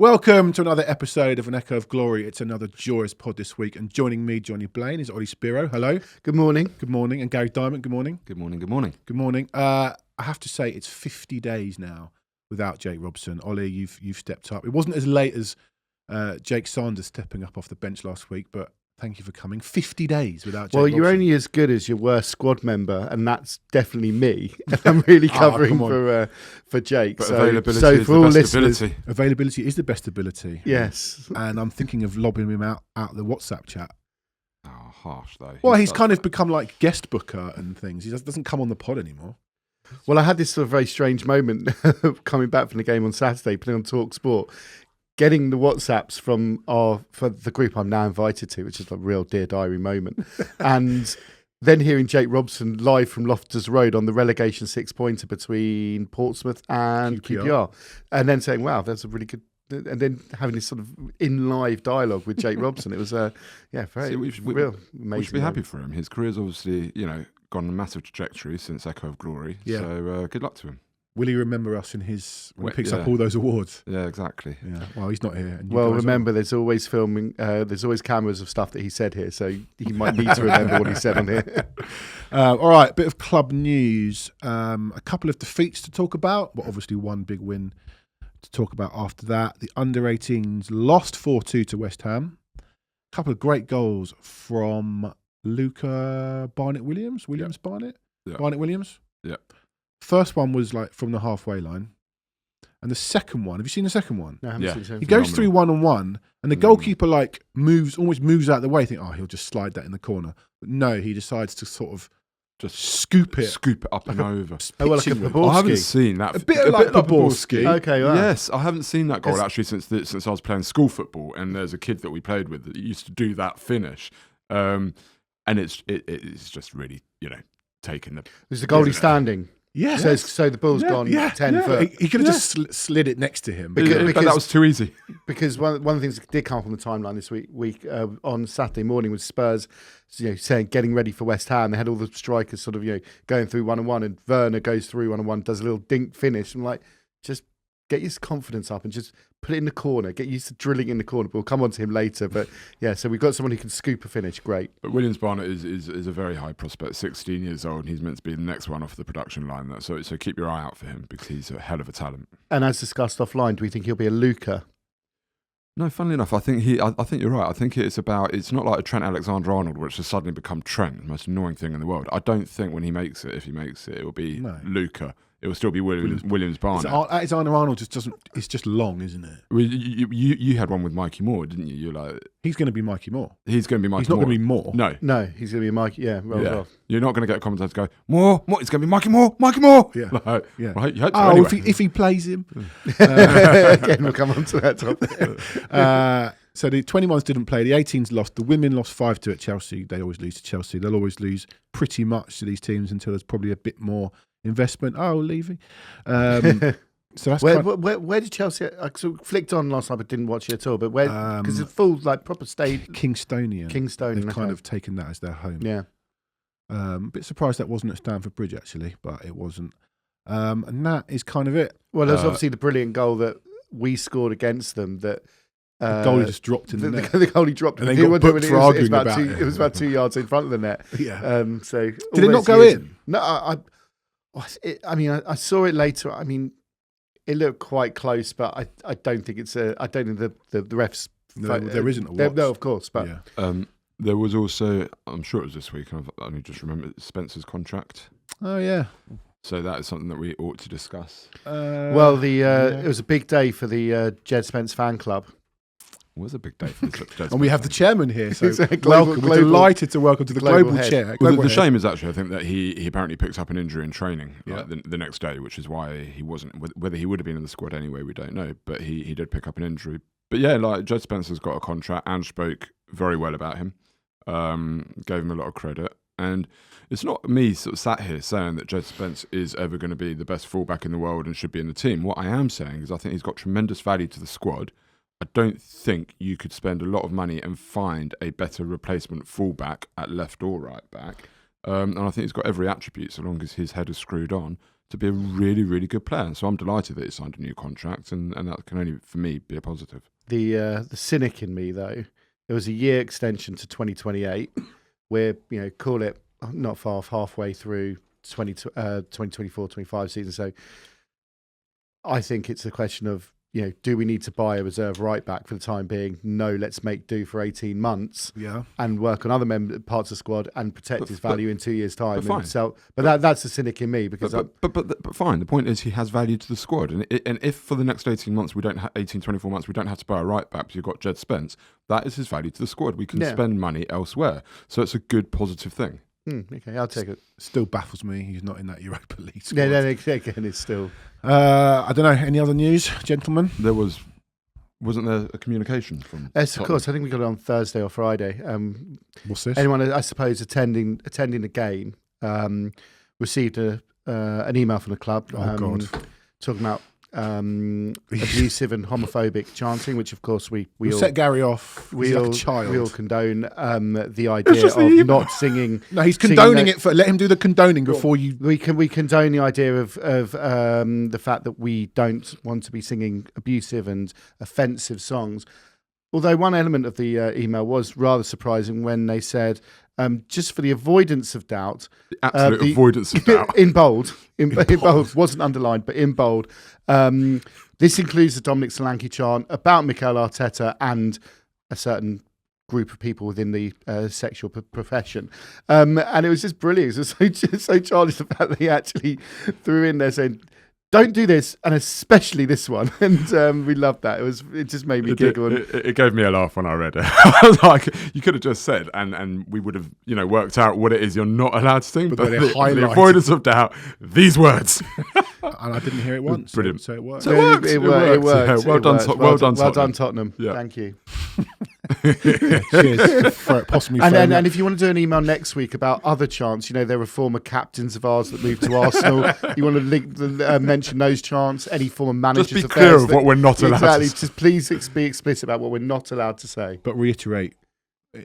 Welcome to another episode of An Echo of Glory. It's another joyous pod this week, and joining me, Jonny Blaine, is Olly Spiro. Hello. Good morning. Good morning. And Gary Diamond. Good morning. Good morning. Good morning. Good morning. I have to say, it's 50 days now without Jake Robson. Olly, you've stepped up. It wasn't as late as Jake Sanders stepping up off the bench last week, but thank you for coming. 50 days without Jake Well, you're Robson. only as good as your worst squad member, and that's definitely me. I'm really covering for Jake. But so availability so is for the all best listeners, ability. Availability is the best ability. Yes. And I'm thinking of lobbing him out the WhatsApp chat. Oh, harsh though. Well, he's kind of become like guest booker and things. He doesn't come on the pod anymore. Well, I had this sort of very strange moment coming back from the game on Saturday, playing on Talk Sport, getting the WhatsApps for the group I'm now invited to, which is a real Dear Diary moment, and then hearing Jake Robson live from Loftus Road on the relegation 6-pointer between Portsmouth and QPR, and then saying, "Wow, that's a really good." And then having this sort of in live dialogue with Jake Robson, it was very we amazing. should be happy for him. His career's obviously gone on a massive trajectory since Echo of Glory. Yeah. So good luck to him. Will he remember us when he picks yeah. up all those awards? Yeah, exactly. Yeah. Well, he's not here. And you Well, guys remember, there's always filming. There's always cameras of stuff that he said here, so he might need to remember what he said on here. all right, bit of club news. A couple of defeats to talk about, but obviously one big win to talk about after that. The under-18s lost 4-2 to West Ham. A couple of great goals from Luca Barnett-Williams. Barnett-Williams. Yeah. First one was like from the halfway line. And the second one, have you seen the second one? No, I haven't seen so He goes through 1-on-1, and the goalkeeper almost moves out of the way. Think, he'll just slide that in the corner. But no, he decides to sort of just scoop it up and over. Oh, well, like a Poborski. I haven't seen that. A bit like Poborski. Okay, wow. Yes, I haven't seen that goal actually since I was playing school football, and there's a kid that we played with that used to do that finish, and it's just really taking the. There's the goalie standing. Yeah. So the ball's gone 10 foot. He could have just slid it next to him. But that was too easy. Because one of the things that did come up on the timeline this week on Saturday morning was Spurs, saying getting ready for West Ham. They had all the strikers sort of going through 1-on-1, and Werner goes through 1-on-1, does a little dink finish. I'm like, just get your confidence up and just put it in the corner. Get used to drilling in the corner. We'll come on to him later. But yeah, so we've got someone who can scoop a finish. Great. But Williams Barnett is a very high prospect, 16 years old, and he's meant to be the next one off the production line. So keep your eye out for him because he's a hell of a talent. And as discussed offline, do we think he'll be a Luca? No, funnily enough, I think you're right. I think it's not like a Trent Alexander-Arnold, which has suddenly become Trent, the most annoying thing in the world. I don't think when he makes it, if he makes it, it will be Luca. It will still be Williams Barnett. Alexander-Arnold it's just long, isn't it? Well, you had one with Mikey Moore, didn't you? You're like, he's going to be Mikey Moore. He's going to be Mikey He's not Moore. going to be Moore. No, he's going to be Mikey. Yeah, well. You're not going to get commentators go, Moore, it's going to be Mikey Moore. Yeah. Yeah. Right, you hope so anyway. if he plays him. Again, we'll come on to that topic. So the 21s didn't play. The 18s lost. The women lost 5-2 at Chelsea. They always lose to Chelsea. They'll always lose pretty much to these teams until there's probably a bit more investment. Levy. So that's where did Chelsea? I sort of flicked on last night, but didn't watch it at all. But where? Because it's full proper state. Kingstonian. They've kind of taken that as their home. Yeah. A bit surprised that wasn't at Stamford Bridge actually, but it wasn't. And that is kind of it. Well, there's obviously the brilliant goal that we scored agaged them. That the goalie just dropped in the net. The goalie dropped, and they got booked for arguing about it. It was about 2 yards in front of the net. Yeah. So did it not go in? No, I saw it later. I mean, it looked quite close, but I don't think it's I don't think the refs. No, there isn't a watch. No, of course, but there was also, I'm sure it was this week. I've only just remembered Spencer's contract. Oh yeah. So that is something that we ought to discuss. It was a big day for the Jed Spence fan club. It was a big day for the Jed Spence. And we have the chairman here, so welcome. We're delighted to welcome to the global chair. Well, the shame is actually, I think that he apparently picked up an injury in training the next day, which is why he wasn't. Whether he would have been in the squad anyway, we don't know. But he did pick up an injury. But yeah, Jed Spencer's got a contract and spoke very well about him. Gave him a lot of credit. And it's not me sort of sat here saying that Jed Spence is ever going to be the best fullback in the world and should be in the team. What I am saying is I think he's got tremendous value to the squad. I don't think you could spend a lot of money and find a better replacement fullback at left or right back. And I think he's got every attribute, so long as his head is screwed on, to be a really, really good player. So I'm delighted that he signed a new contract, and that can only, for me, be a positive. The cynic in me, though, it was a year extension to 2028. We're, call it not far off halfway through 2024-25 season. So I think it's a question of, do we need to buy a reserve right back for the time being? No, let's make do for 18 months and work on other parts of the squad and protect his value in 2 years' time. But that's the cynic in me because. But fine. The point is he has value to the squad, and if for the next 18 months 24 months we don't have to buy a right back because you've got Jed Spence, that is his value to the squad. We can spend money elsewhere, so it's a good positive thing. Okay, I'll take it. Still baffles me he's not in that Europa League squad. Yeah, again, it's still. I don't know. Any other news, gentlemen? Wasn't there a communication from? Yes, of course. I think we got it on Thursday or Friday. What's this? Anyone, I suppose, attending the game received an email from the club. God. Talking about abusive and homophobic chanting, which of course we all set Gary off. We like all a child. We all condone the idea of not singing. No, he's condoning it. Let him do the condoning before you. We condone the idea of the fact that we don't want to be singing abusive and offensive songs. Although one element of the email was rather surprising when they said, just for the avoidance of doubt, the absolute avoidance of doubt, in bold, in bold, wasn't underlined, but in bold. This includes the Dominic Solanke chant about Mikel Arteta and a certain group of people within the sexual profession, and it was just brilliant. It was so childish the fact that he actually threw in there saying, "Don't do this, and especially this one." And we loved that. It just made me giggle. It gave me a laugh when I read it. I was like, you could have just said, and we would have, worked out what it is you're not allowed to sing. But the avoidance of doubt, these words. And I didn't hear it once. Brilliant. So it worked. It worked. Yeah, well done, Tottenham. Tottenham. Yeah. Thank you. Cheers for possibly. And if you want to do an email next week about other chants, there were former captains of ours that moved to Arsenal. You want to mention those chants? Any former managers? Just be clear of what we're not allowed. Exactly. Just please be explicit about what we're not allowed to say. But reiterate.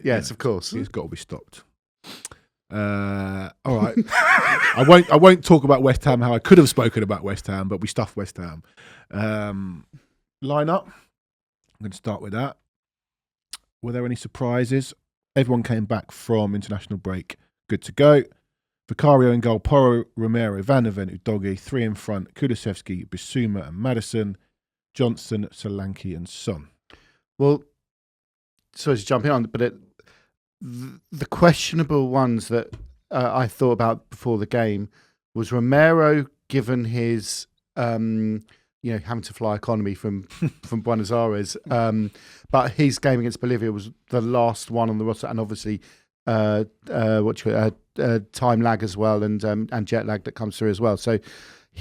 Yes, of course. It's got to be stopped. All right. I won't talk about West Ham, how I could have spoken about West Ham, but we stuffed West Ham. Line up. I'm going to start with that. Were there any surprises? Everyone came back from international break. Good to go. Vicario in goal, Porro, Romero, Van der Ven, Udogie, 3 in front, Kulusevski, Bissouma and Maddison, Johnson, Solanke and Son. Well, sorry to jump in on, but the questionable ones that I thought about before the game was Romero, given his having to fly economy from Buenos Aires, but his game against Bolivia was the last one on the roster, and obviously time lag as well, and jet lag that comes through as well. So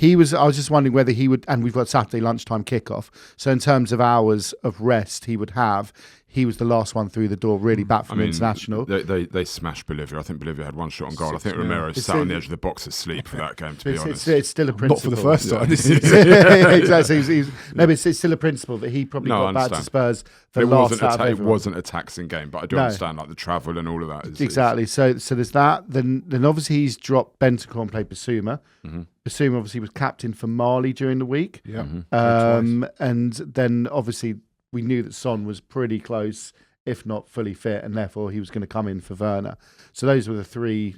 I was just wondering whether he would, and we've got Saturday lunchtime kickoff. So in terms of hours of rest he would have, he was the last one through the door, really back from international. They smashed Bolivia. I think Bolivia had one shot on goal. I think Romero sat on the edge of the box asleep for that game, to be honest. It's still a principle. Not for the first time. Exactly. But it's still a principle that he probably got back to Spurs for last out of everyone. It wasn't a taxing game, but I do understand the travel and all of that. Exactly. So there's that. Then obviously he's dropped Bentancur and played Bissouma. Mm-hmm. Bissouma obviously was captain for Mali during the week. Yeah. Mm-hmm. And then obviously we knew that Son was pretty close, if not fully fit, and therefore he was going to come in for Werner. So those were the 3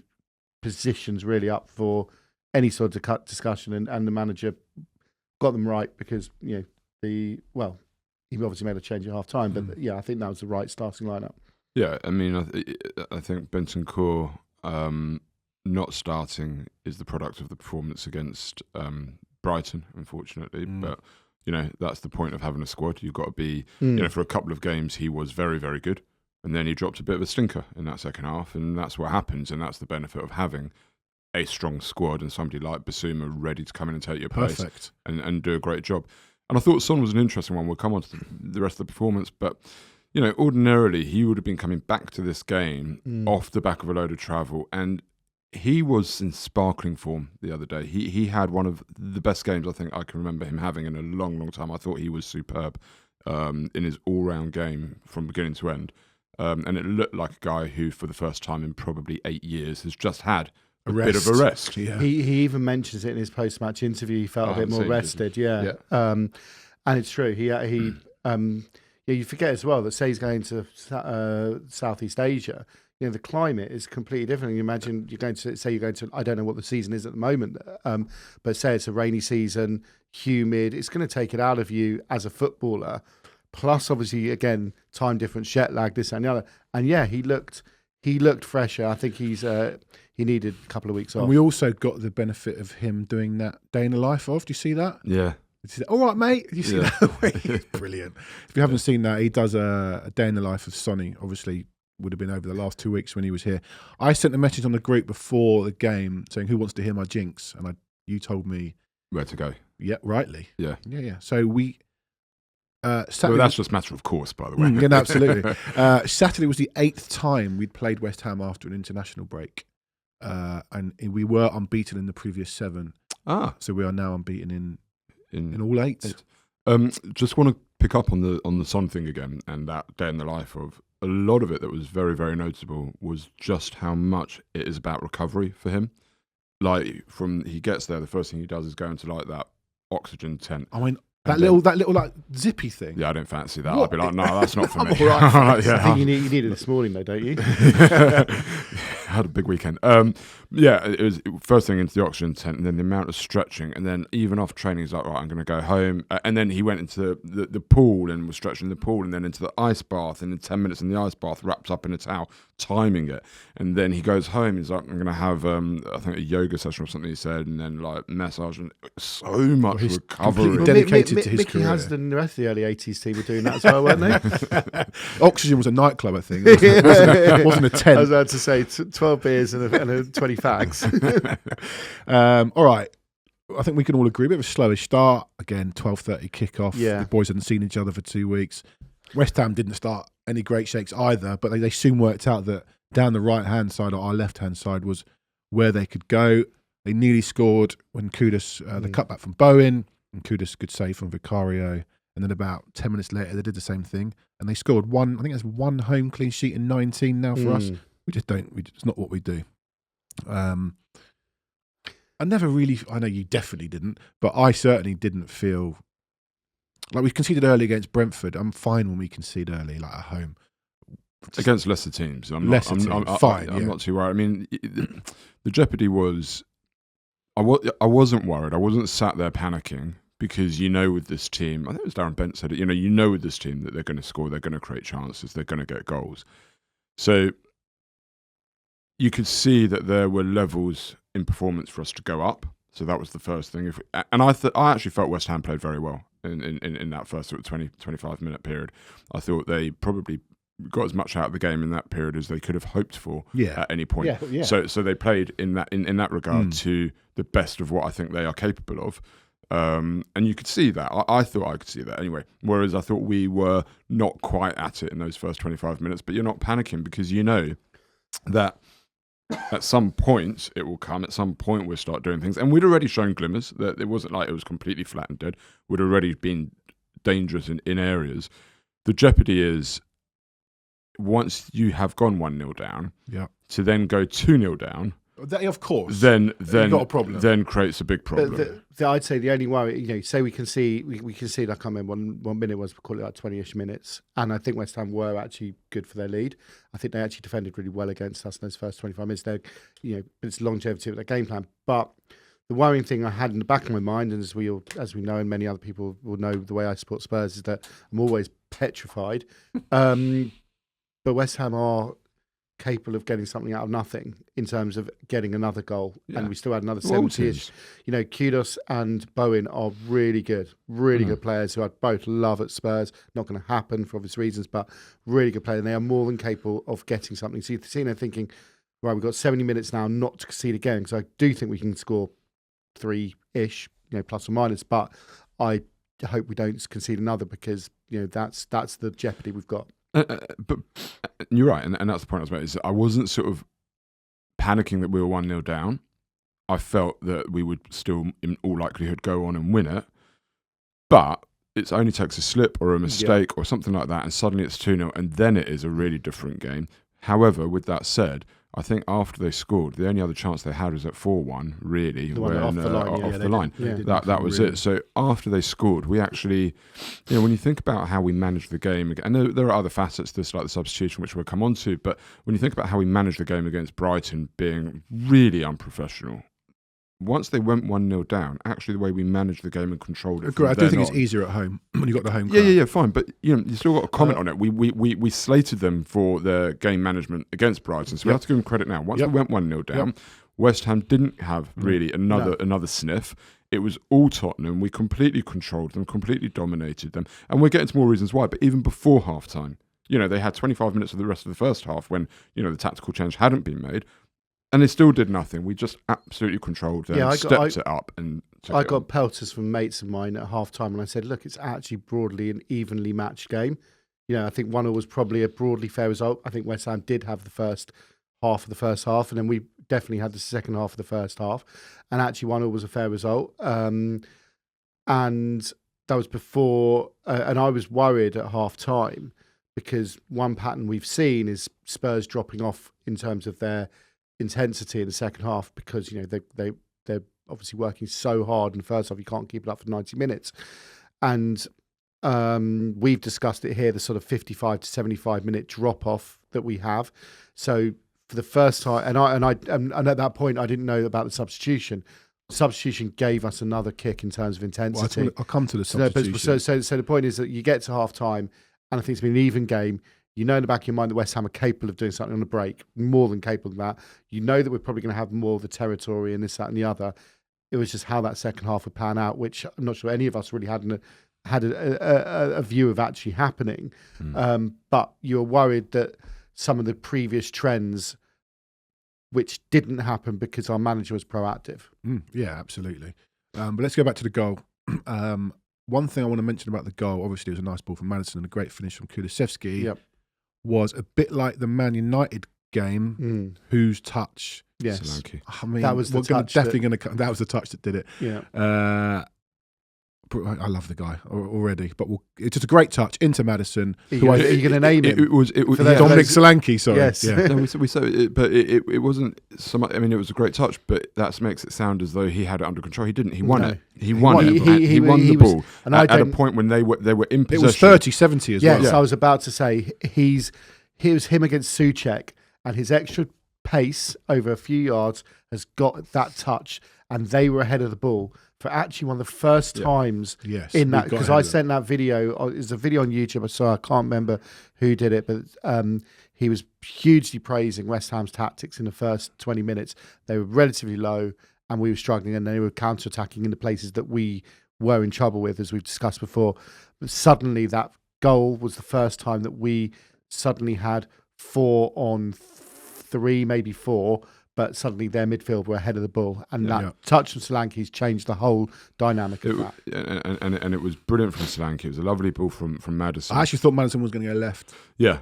positions really up for any sort of discussion, and the manager got them right because he obviously made a change at half time, but I think that was the right starting lineup. Yeah, I mean, I think Bentancur not starting is the product of the performance against Brighton, unfortunately, but. That's the point of having a squad. You've got to be, for a couple of games, he was very, very good. And then he dropped a bit of a stinker in that second half. And that's what happens. And that's the benefit of having a strong squad and somebody like Bissouma ready to come in and take your place and do a great job. And I thought Son was an interesting one. We'll come on to the rest of the performance. But, ordinarily, he would have been coming back to this game off the back of a load of travel. And he was in sparkling form the other day. He had one of the best games I think I can remember him having in a long, long time. I thought he was superb in his all-round game from beginning to end. And it looked like a guy who, for the first time in probably 8 years, has just had a bit of a rest. Yeah. He even mentions it in his post-match interview. He felt a bit more rested. Yeah. And it's true. You forget as well that say he's going to Southeast Asia. The climate is completely different. You imagine you're going to. I don't know what the season is at the moment, but say it's a rainy season, humid. It's going to take it out of you as a footballer. Plus, obviously, again, time difference, jet lag, this and the other. And yeah, he looked fresher. I think he needed a couple of weeks off. And we also got the benefit of him doing that day in the life of. Do you see that? Yeah. All right, mate. You see that? Brilliant. If you haven't seen that, he does a day in the life of Sonny. Obviously, would have been over the last 2 weeks when he was here. I sent a message on the group before the game saying, "Who wants to hear my jinx?" And you told me where to go. Yeah, rightly. Yeah. So we. Saturday, well, that's just matter of course, by the way. Yeah, absolutely. Saturday was the 8th time we'd played West Ham after an international break, and we were unbeaten in the previous 7. So we are now unbeaten in all 8. Just want to pick up on the Son thing again, and that day in the life of. A lot of it that was very, very noticeable was just how much it is about recovery for him. Like from he gets there, the first thing he does is go into like that oxygen tent. I mean that little like zippy thing. Yeah, I don't fancy that. I'd be like, no, that's not for me. All right. I think you need it this morning though, don't you? I had a big weekend. It was first thing into the oxygen tent, and then the amount of stretching, and then even off training, he's like, right, I'm going to go home. And then he went into the pool and was stretching the pool, and then into the ice bath, and in 10 minutes in the ice bath, wrapped up in a towel, timing it. And then he goes home. He's like, I'm going to have, I think, a yoga session or something. He said, and then like massage, and so much recovery. Dedicated to his Mickey career. Hasden and the rest of the early 80s team were doing that as well, weren't they? Oxygen was a nightclub, I think. It wasn't a tent. I was about to say 12 beers and 20 fags. All right. I think we can all agree. A bit of a slowish start. Again, 12:30 kickoff. Yeah. The boys hadn't seen each other for 2 weeks. West Ham didn't start any great shakes either, but they soon worked out that down the right-hand side or our left-hand side was where they could go. They nearly scored when Kudus, the cutback from Bowen, and Kudus good save from Vicario. And then about 10 minutes later, they did the same thing. And they scored one, I think that's one home clean sheet in 19 now for us. We just don't, it's not what we do. I never really, I know you definitely didn't, but I certainly didn't feel, like we conceded early against Brentford. I'm fine when we concede early, like at home. Against lesser teams. I'm not too worried. I mean, the jeopardy was, I wasn't worried. I wasn't sat there panicking. Because with this team, I think it was Darren Bent said it, with this team that they're going to score, they're going to create chances, they're going to get goals. So you could see that there were levels in performance for us to go up. So that was the first thing. And I actually felt West Ham played very well in that first sort of 20, 25-minute period. I thought they probably got as much out of the game in that period as they could have hoped for at any point. Yeah. So they played in that regard to the best of what I think they are capable of. And you could see that. I thought I could see that anyway. Whereas I thought we were not quite at it in those first 25 minutes. But you're not panicking because you know that at some point it will come. At some point we'll start doing things. And we'd already shown glimmers that it wasn't like it was completely flat and dead. We'd already been dangerous in areas. The jeopardy is once you have gone 1-0 down, to then go 2-0 down. Of course. Then got a problem. Then creates a big problem. I'd say the only worry, say we can see, like I can't remember one minute was, we call it like 20-ish minutes, and I think West Ham were actually good for their lead. I think they actually defended really well against us in those first 25 minutes. It's longevity of their game plan. But the worrying thing I had in the back of my mind, and as we know, and many other people will know the way I support Spurs, is that I'm always petrified. But West Ham are capable of getting something out of nothing in terms of getting another goal, and we still had another 70-ish. Kudos and Bowen are really good players who I'd both love at Spurs. Not going to happen for obvious reasons, but really good players, and they are more than capable of getting something. So you're sitting there thinking, right, we've got 70 minutes now not to concede again, because I do think we can score 3-ish, plus or minus, but I hope we don't concede another, because that's the jeopardy we've got. But you're right, and that's the point I was making. Is that I wasn't sort of panicking that we were 1-0 down. I felt that we would still, in all likelihood, go on and win it. But it only takes a slip or a mistake or something like that, and suddenly it's 2-0, and then it is a really different game. However, with that said, I think after they scored, the only other chance they had was at 4-1, really. The one off the line. Off the line. Yeah. That was it. So after they scored, we actually, when you think about how we managed the game, and there are other facets to this, like the substitution, which we'll come on to, but when you think about how we managed the game against Brighton being really unprofessional, once they went 1-0 down, actually the way we managed the game and controlled it. I do think it's easier at home when you got the home crowd. Yeah, fine. But you still got to comment on it. We slated them for their game management against Brighton, so we have to give them credit now. Once we went 1-0 down, West Ham didn't have really another sniff. It was all Tottenham. We completely controlled them, completely dominated them, and we're getting to more reasons why. But even before half time, they had 25 minutes of the rest of the first half when the tactical change hadn't been made. And they still did nothing. We just absolutely controlled them, stepped it up. And I got pelters from mates of mine at half time, and I said, look, it's actually broadly an evenly matched game. I think 1-0 was probably a broadly fair result. I think West Ham did have the first half of the first half, and then we definitely had the second half of the first half. And actually 1-0 was a fair result. And that was before, and I was worried at half time because one pattern we've seen is Spurs dropping off in terms of their intensity in the second half because they're obviously working so hard in the first half you can't keep it up for 90 minutes, and we've discussed it here, the sort of 55 to 75 minute drop off that we have. So for the first time, and at that point I didn't know about the substitution. Substitution gave us another kick in terms of intensity. Well, I'll come to the substitution. So the point is that you get to half time, and I think it's been an even game. In the back of your mind that West Ham are capable of doing something on a break, more than capable of that. You know that we're probably going to have more of the territory and this, that and the other. It was just how that second half would pan out, which I'm not sure any of us really had a view of actually happening. But you're worried that some of the previous trends, which didn't happen because our manager was proactive. Yeah, absolutely. But let's go back to the goal. One thing I want to mention about the goal, obviously it was a nice ball from Maddison and a great finish from Kulusevski. Yep. Was a bit like the Man United game, whose touch. Yes, Solanke. I mean, that was the touch. That was the touch that did it. Yeah. I love the guy already, but it's just a great touch into Maddison. Are you going to name him? It was Dominic Solanke. Sorry, yes. Yeah. No, we said it, but it wasn't so much. I mean, it was a great touch, but that makes it sound as though he had it under control. He didn't. He won it. He won the ball at a point when they were in possession. It was 30-70 as well. Yes, I was about to say it was him against Souček, and his extra pace over a few yards has got that touch, and they were ahead of the ball for actually one of the first times in that, because I sent that video. There's a video on YouTube. I can't remember who did it, but he was hugely praising West Ham's tactics in the first 20 minutes. They were relatively low, and we were struggling, and they were counter-attacking in the places that we were in trouble with, as we've discussed before. But suddenly, that goal was the first time that we suddenly had 4 on 3, maybe 4. But suddenly their midfield were ahead of the ball, and that touch from Solanke's changed the whole dynamic of that. And it was brilliant from Solanke. It was a lovely ball from Maddison. I actually thought Maddison was going to go left. Yeah,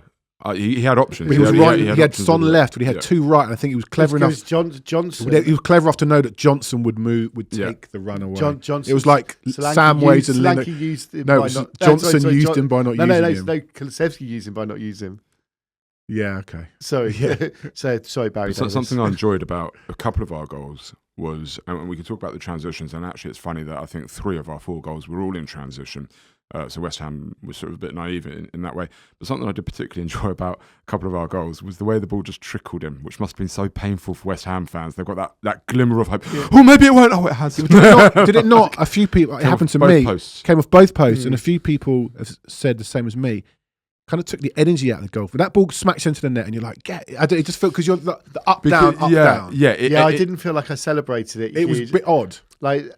he had options. He was right. He had Son left, but he had 2 right, and I think he was clever enough. Johnson. He was clever enough to know that Johnson would take the run away. Johnson. It was like Samways and Solanke used him. Johnson used him by not using him. No, Kulusevski used him by not using him. Yeah, okay. Sorry, sorry, Barry. Something I enjoyed about a couple of our goals was, and we can talk about the transitions, and actually it's funny that I think 3 of our 4 goals were all in transition. So West Ham was sort of a bit naive in that way. But something I did particularly enjoy about a couple of our goals was the way the ball just trickled in, which must have been so painful for West Ham fans. They've got that glimmer of hope. Yeah. Oh, maybe it won't. Oh, it has. Did it not? A few people, it happened to me, came off both posts, and a few people have said the same as me. Kind of took the energy out of the goal. But that ball smacks into the net, and you're like, it just felt because you're the up, down, up, down. I didn't feel like I celebrated it. It was a bit odd. Like,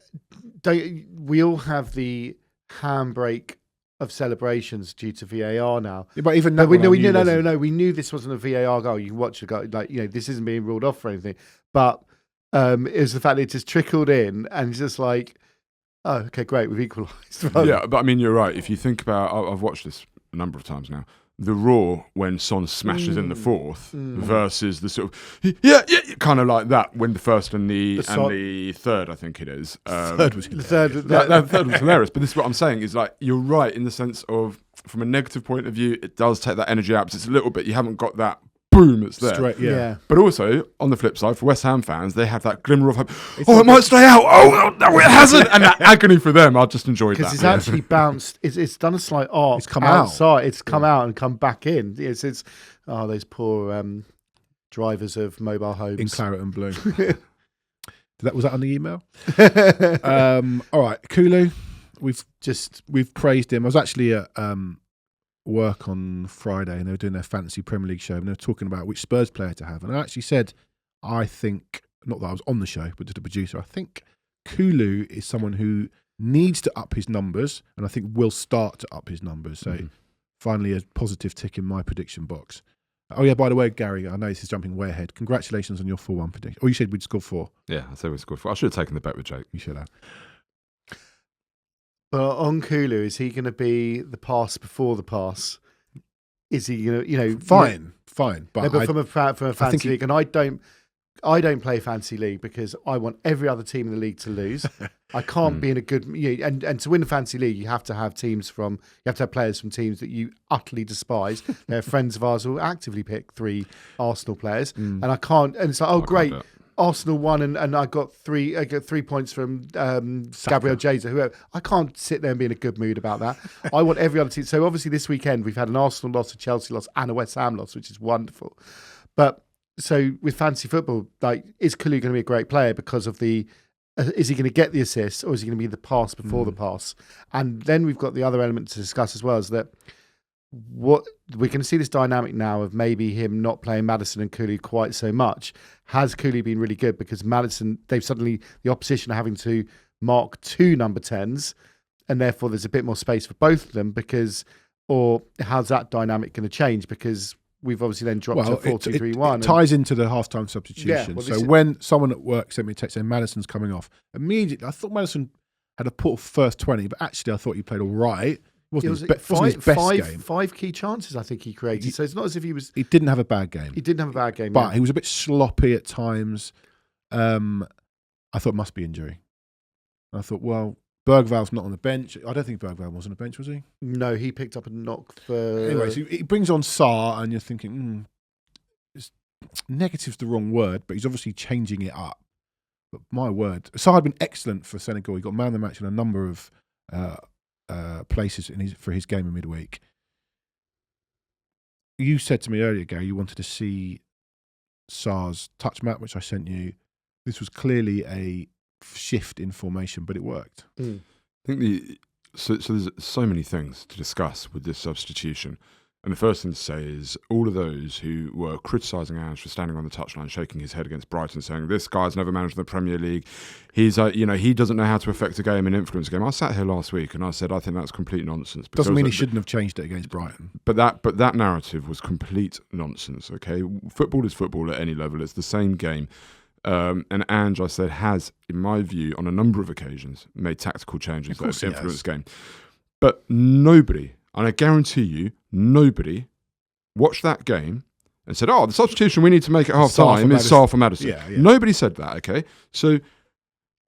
we all have the handbrake of celebrations due to VAR now. Yeah, but even we knew this wasn't a VAR goal. You can watch the goal, this isn't being ruled off or anything. But it was the fact that it just trickled in, and it's just like, oh, okay, great, we've equalised. Yeah, but I mean, you're right. If you think about, I've watched this a number of times now. The raw when Son smashes in the 4th versus the sort of kind of like that when the first and the third, I think it is. Third was that third was hilarious. But this is what I'm saying is, like, you're right in the sense of, from a negative point of view, it does take that energy out. It's a little bit, you haven't got that boom, it's there. Straight, yeah. But also, on the flip side, for West Ham fans, they have that glimmer of hope. It might stay out. Oh, no, it hasn't. And that agony for them, I just enjoyed that. Because it's actually bounced. It's done a slight arc. It's come outside. out. It's come out and come back in. It's those poor drivers of mobile homes. In claret and blue. Was that on the email? All right, Kulu. We've praised him. I was actually at work on Friday and they were doing their fantasy Premier League show and they were talking about which Spurs player to have. And I actually said, I think, not that I was on the show, but just a producer, I think Kulu is someone who needs to up his numbers and I think will start to up his numbers. So finally a positive tick in my prediction box. Oh yeah, by the way, Gary, I know this is jumping way ahead. Congratulations on your 4-1 prediction. Oh, you said we'd score 4. Yeah, I said we'd score 4. I should have taken the bet with Jake. You should have. But on Kulu, is he going to be the pass before the pass? Is he going to, Fine. But, no, but from a fantasy league, and I don't play fantasy league because I want every other team in the league to lose. I can't be in a good, and to win a fantasy league, you have to have players from teams that you utterly despise. They're friends of ours who actively pick 3 Arsenal players, and I can't. And it's like, oh great, Arsenal won, and I got 3 points from Gabriel Jesus, whoever. I can't sit there and be in a good mood about that. I want every other team. So obviously this weekend we've had an Arsenal loss, a Chelsea loss, and a West Ham loss, which is wonderful. But so with fantasy football, like, is Kulu going to be a great player because of the? Is he going to get the assist, or is he going to be the pass before the pass? And then we've got the other element to discuss as well, is that what we're going to see this dynamic now of maybe him not playing Maddison and Kulu quite so much. Has Kulu been really good because Maddison, the opposition are having to mark 2 number 10s, and therefore there's a bit more space for both of them or how's that dynamic going to change? Because we've obviously then dropped to 4-2-3-1. It ties into the halftime substitution. Yeah, when someone at work sent me a text saying Maddison's coming off, immediately I thought Maddison had a poor first 20, but actually I thought he played all right. Wasn't his best game. 5 key chances I think he created. So it's not as if he was. He didn't have a bad game. But he was a bit sloppy at times. I thought it must be injury. I thought, well, Bergval's not on the bench. I don't think Bergval was on the bench, was he? No, he picked up a knock for. Anyway, so he brings on Sarr, and you're thinking, negative's the wrong word, but he's obviously changing it up. But my word, Sarr had been excellent for Senegal. He got man of the match in a number of places for his game in midweek. You said to me earlier, Gary, you wanted to see Sarr's touch map, which I sent you. This was clearly a shift in formation, but it worked. I think so there's so many things to discuss with this substitution. And the first thing to say is all of those who were criticising Ange for standing on the touchline, shaking his head against Brighton, saying this guy's never managed the Premier League. He's, he doesn't know how to affect a game and influence a game. I sat here last week and I said I think that's complete nonsense. Doesn't mean he shouldn't have changed it against Brighton. But that narrative was complete nonsense. Okay, football is football at any level. It's the same game. And Ange, I said, has, in my view, on a number of occasions, made tactical changes that have influenced the game. But nobody. And I guarantee you, nobody watched that game and said, the substitution we need to make at half-time is Sarr for Maddison. Yeah. Nobody said that, okay? So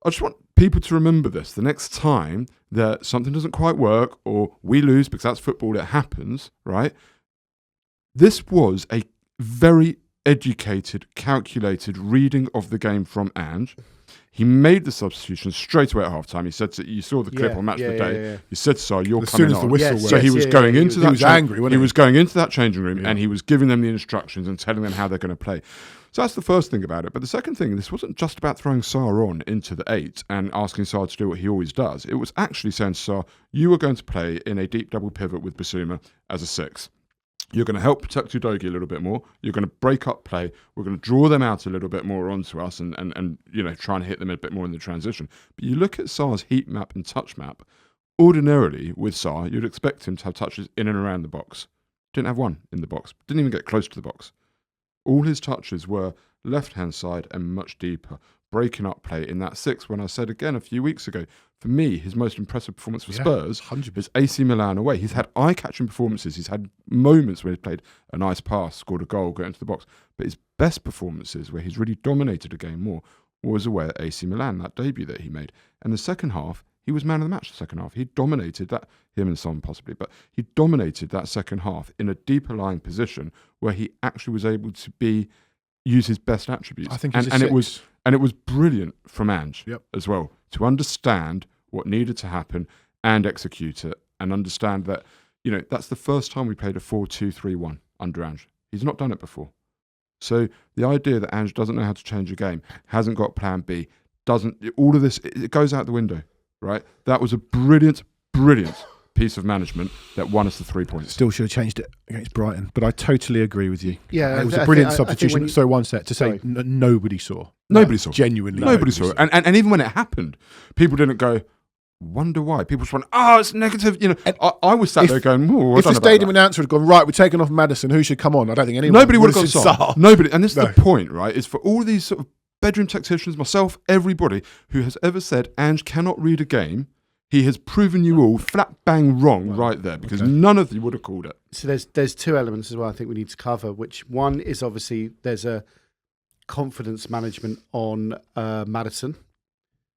I just want people to remember this. The next time that something doesn't quite work or we lose because that's football, it happens, right? This was a very educated, calculated reading of the game from Ange. He made the substitution straight away at halftime. He said, you saw the clip on Match of the Day. Yeah. He said, "Sarr, you're coming on." As soon as the whistle went. So he was going into that. He was angry. He was going into that changing room and he was giving them the instructions and telling them how they're going to play. So that's the first thing about it. But the second thing, this wasn't just about throwing Sarr on into the 8 and asking Sarr to do what he always does. It was actually saying, Sarr, you are going to play in a deep double pivot with Bissouma as a 6. You're going to help protect Udogie a little bit more. You're going to break up play. We're going to draw them out a little bit more onto us and try and hit them a bit more in the transition. But you look at Sarr's heat map and touch map. Ordinarily, with Sarr, you'd expect him to have touches in and around the box. Didn't have one in the box. Didn't even get close to the box. All his touches were left-hand side and much deeper, breaking up play in that 6. When I said again a few weeks ago, for me, his most impressive performance for Spurs 100%. is AC Milan away. He's had eye-catching performances. He's had moments where he's played a nice pass, scored a goal, got into the box. But his best performances, where he's really dominated a game more, was away at AC Milan, that debut that he made. And the second half, he was man of the match the second half. He dominated that, him and Son possibly, but he dominated that second half in a deeper lying position where he actually was able to use his best attributes. I think it was brilliant from Ange Yep. as well to understand what needed to happen and execute it, and understand that, that's the first time we played a 4-2-3-1 under Ange. He's not done it before. So the idea that Ange doesn't know how to change a game, hasn't got plan B, all of this, it goes out the window, right? That was a brilliant piece of management that won us the 3 points. Still should have changed it against Brighton, but I totally agree with you. Yeah, it was a brilliant substitution. So one set to say nobody saw. Nobody saw. Genuinely. Nobody saw it. And even when it happened, people didn't go, wonder why. People just went, it's negative. I was sat there going, if the stadium announcer had gone, right, we're taking off Maddison, who should come on? I don't think anyone. Nobody would have gone Sarr. Nobody. And this is the point, right? Is for all these sort of bedroom tacticians, myself, everybody who has ever said Ange cannot read a game, he has proven you all flat bang wrong right there, because none of you would have called it. So there's two elements as well I think we need to cover, which one is obviously there's a confidence management on Maddison.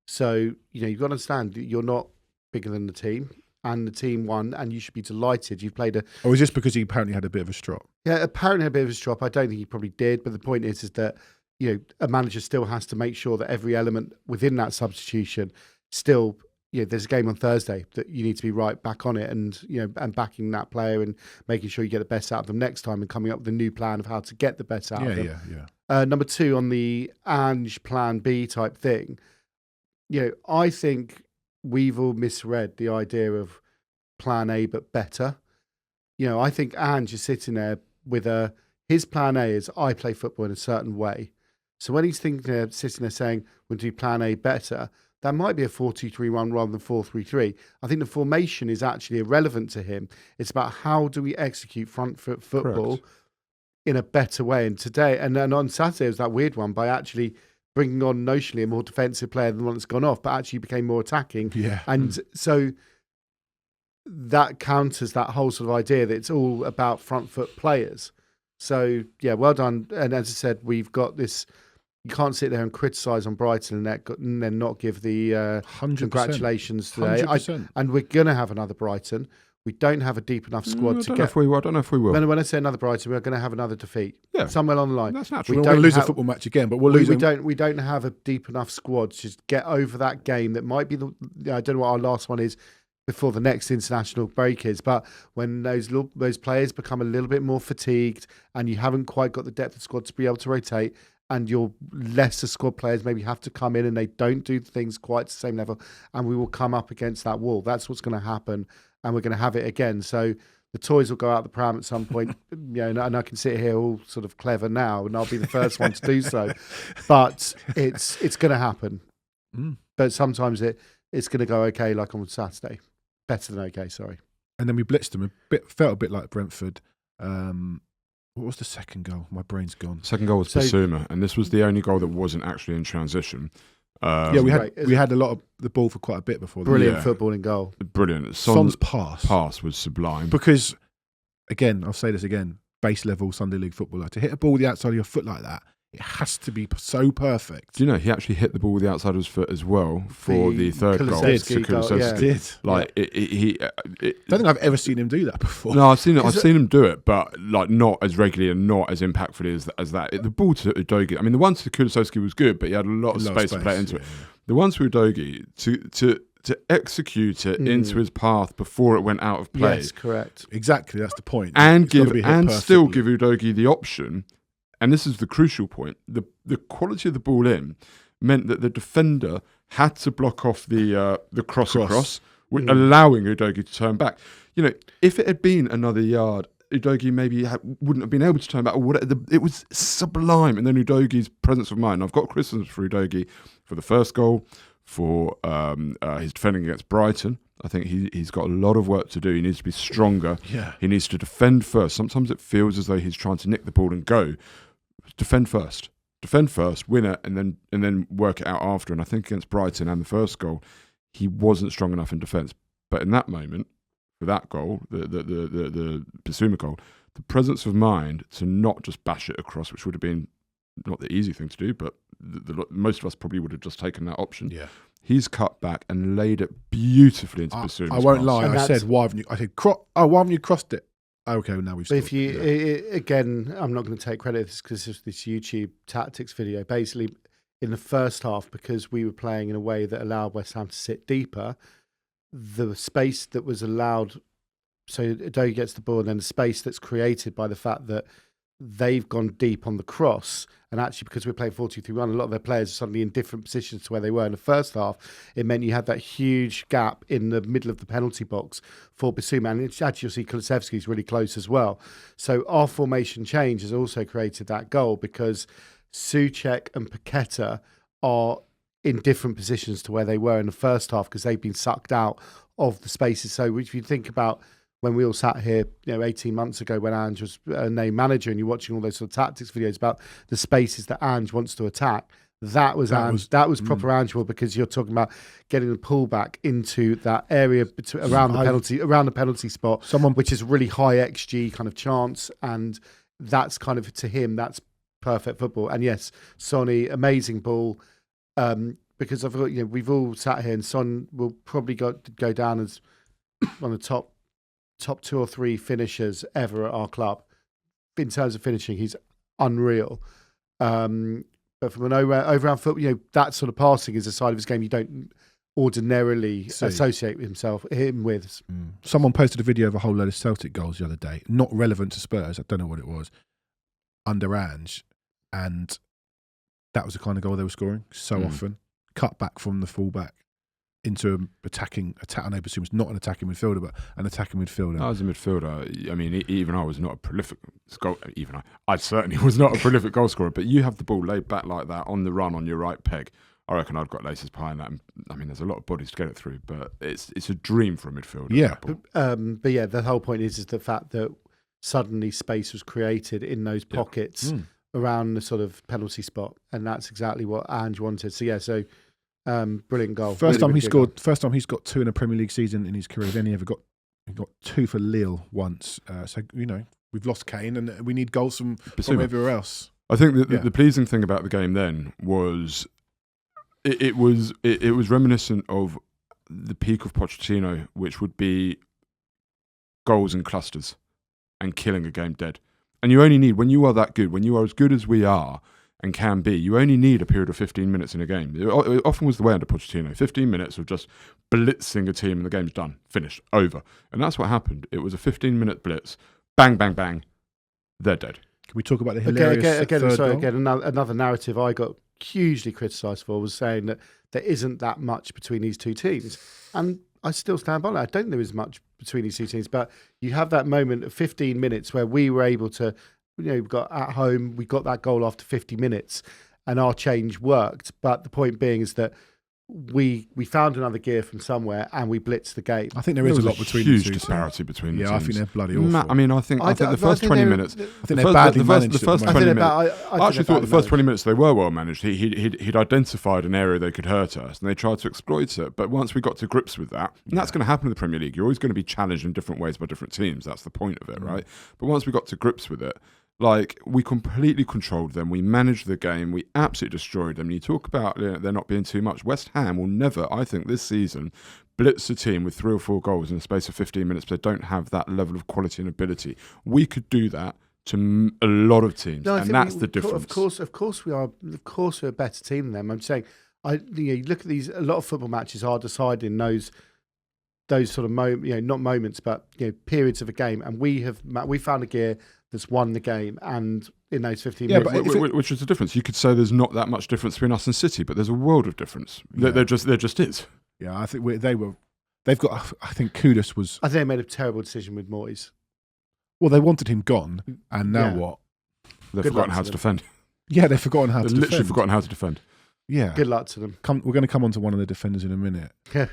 So, you've got to understand that you're not bigger than the team, and the team won, and you should be delighted. You've played Or is this because he apparently had a bit of a strop? Yeah, apparently had a bit of a strop. I don't think he probably did, but the point is that, a manager still has to make sure that every element within that substitution still, there's a game on Thursday that you need to be right back on it, and, and backing that player and making sure you get the best out of them next time, and coming up with a new plan of how to get the best out of them. Yeah. Number two, on the Ange plan B type thing, I think we've all misread the idea of plan A but better. I think Ange is sitting there with his plan A is I play football in a certain way. So when he's sitting there saying we'll do plan A better, that might be a 4-2-3-1 rather than 4-3-3. I think the formation is actually irrelevant to him. It's about how do we execute front foot football in a better way. And today, and then on Saturday, it was that weird one by actually bringing on notionally a more defensive player than the one that's gone off, but actually became more attacking. Yeah. And so that counters that whole sort of idea that it's all about front foot players. So, yeah, well done. And as I said, we've got this. You can't sit there and criticise on Brighton and then not give the 100%. Congratulations today. 100%. And we're going to have another Brighton. We don't have a deep enough squad to get. I don't know if we will. When I say another Brighton, we're going to have another defeat. Yeah. Somewhere along the line. That's natural. We're going to lose a football match again, but we'll lose. We don't have a deep enough squad to just get over that game. That might be I don't know what our last one is before the next international break is, but when those players become a little bit more fatigued and you haven't quite got the depth of squad to be able to rotate, and your lesser squad players maybe have to come in and they don't do things quite to the same level, and we will come up against that wall. That's what's going to happen, and we're going to have it again. So the toys will go out the pram at some point, and I can sit here all sort of clever now, and I'll be the first one to do so. But it's going to happen. But sometimes it's going to go okay, like on Saturday. Better than okay, sorry. And then we blitzed them felt a bit like Brentford. What was the second goal? My brain's gone. Second goal was Basuma, and this was the only goal that wasn't actually in transition. We had a lot of the ball for quite a bit before. Brilliant footballing goal. Brilliant. Son's pass was sublime. Because, again, I'll say this again, base level Sunday League footballer, to hit a ball with the outside of your foot like that, it has to be so perfect. Do you know he actually hit the ball with the outside of his foot as well for the third goal? Did. Like I don't think I've ever seen him do that before. No, I've seen him do it, but like not as regularly and not as impactfully as that. The ball to Udogie, I mean, the one to Kulusevski was good, but he had a lot of space to play into it. The one to Udogie to execute it into his path before it went out of play. Yes, correct. Exactly, that's the point. And still give Udogie the option. And this is the crucial point. The quality of the ball in meant that the defender had to block off the cross across, allowing Udogie to turn back. If it had been another yard, Udogie maybe wouldn't have been able to turn back. Or whatever. It was sublime. And then Udogie's presence of mind. I've got criticism for Udogie for the first goal, for his defending against Brighton. I think he's got a lot of work to do. He needs to be stronger. Yeah. He needs to defend first. Sometimes it feels as though he's trying to nick the ball and go. Defend first, win it, and then work it out after. And I think against Brighton and the first goal, he wasn't strong enough in defence. But in that moment, for that goal, the Basuma goal, the presence of mind to not just bash it across, which would have been not the easy thing to do, but most of us probably would have just taken that option. Yeah. He's cut back and laid it beautifully into Bassoon's I won't pass. lie. And I said, why haven't you? I said, why haven't you crossed it? Okay, well, now we've. But if you again, I'm not going to take credit because it's this YouTube tactics video. Basically, in the first half, because we were playing in a way that allowed West Ham to sit deeper, the space that was allowed. So Doe gets the ball, and then the space that's created by the fact that they've gone deep on the cross. And actually, because we're playing 4-2-3-1, a lot of their players are suddenly in different positions to where they were in the first half. It meant you had that huge gap in the middle of the penalty box for Bissouma. And actually, you'll see Kulusevski's really close as well. So our formation change has also created that goal because Souček and Paqueta are in different positions to where they were in the first half because they've been sucked out of the spaces. So if you think about when we all sat here, 18 months ago when Ange was named manager and you're watching all those sort of tactics videos about the spaces that Ange wants to attack, that was proper Ange because you're talking about getting the pull back into that area around the penalty spot, which is really high XG kind of chance, and that's kind of, to him, that's perfect football. And yes, Sonny, amazing ball, because I've got, we've all sat here and Son will probably go down as one of the top 2 or 3 finishers ever at our club. In terms of finishing, he's unreal. But from an overround football, that sort of passing is a side of his game you don't ordinarily associate him with. Someone posted a video of a whole load of Celtic goals the other day, not relevant to Spurs. I don't know what it was, under Ange, and that was the kind of goal they were scoring so often. Cut back from the fullback into attacking. I know Bissouma's not an attacking midfielder, but an attacking midfielder. As a midfielder, I mean, even I was not a prolific goal. I certainly was not a prolific goal scorer. But you have the ball laid back like that on the run on your right peg. I reckon I'd got laces behind that. I mean, there's a lot of bodies to get it through, but it's a dream for a midfielder. Yeah, but yeah, the whole point is the fact that suddenly space was created in those pockets around the sort of penalty spot, and that's exactly what Ange wanted. So yeah, brilliant goal. First time he's got 2 in a Premier League season in his career. Then he got 2 for Lille once. So we've lost Kane, and we need goals from everywhere else. I think that the pleasing thing about the game then was it was reminiscent of the peak of Pochettino, which would be goals in clusters and killing a game dead. And you only need, when you are that good, when you are as good as we are and can be, you only need a period of 15 minutes in a game. It often was the way under Pochettino. 15 minutes of just blitzing a team and the game's done, finished, over. And that's what happened. It was a 15-minute blitz, bang, bang, bang, they're dead. Can we talk about the hilarious another narrative I got hugely criticised for was saying that there isn't that much between these two teams. And I still stand by that. I don't think there is much between these two teams, but you have that moment of 15 minutes where we were able to, we got at home, we got that goal after 50 minutes and our change worked. But the point being is that we found another gear from somewhere and we blitzed the game. I think there is a lot between the two. Huge disparity between the teams. Yeah, I think they're bloody awful. I mean, I think the first 20 minutes. I think they're badly managed. The first 20 minutes. I actually thought the first 20 minutes they were well managed. He'd identified an area they could hurt us, and they tried to exploit it. But once we got to grips with that, and that's going to happen in the Premier League. You're always going to be challenged in different ways by different teams. That's the point of it, right? But once we got to grips with it, we completely controlled them. We managed the game. We absolutely destroyed them. You talk about there not being too much. West Ham will never, I think, this season, blitz a team with 3 or 4 goals in the space of 15 minutes. But they don't have that level of quality and ability. We could do that to a lot of teams, and that's the difference. Of course, we are. Of course, we're a better team than them. I'm saying, you look at these. A lot of football matches are decided in those sort of not moments, but periods of a game, and we found a gear that's won the game, and in those 15 minutes. But which is the difference. You could say there's not that much difference between us and City, but there's a world of difference. Yeah. There just is. Yeah, I think they've got. I think Kudus was. I think they made a terrible decision with Moyes. Well, they wanted him gone, and now what? They've forgotten how to defend. Yeah, they've forgotten how to defend. Literally forgotten how to defend. Yeah. Good luck to them. We're going to come on to one of the defenders in a minute. Yeah.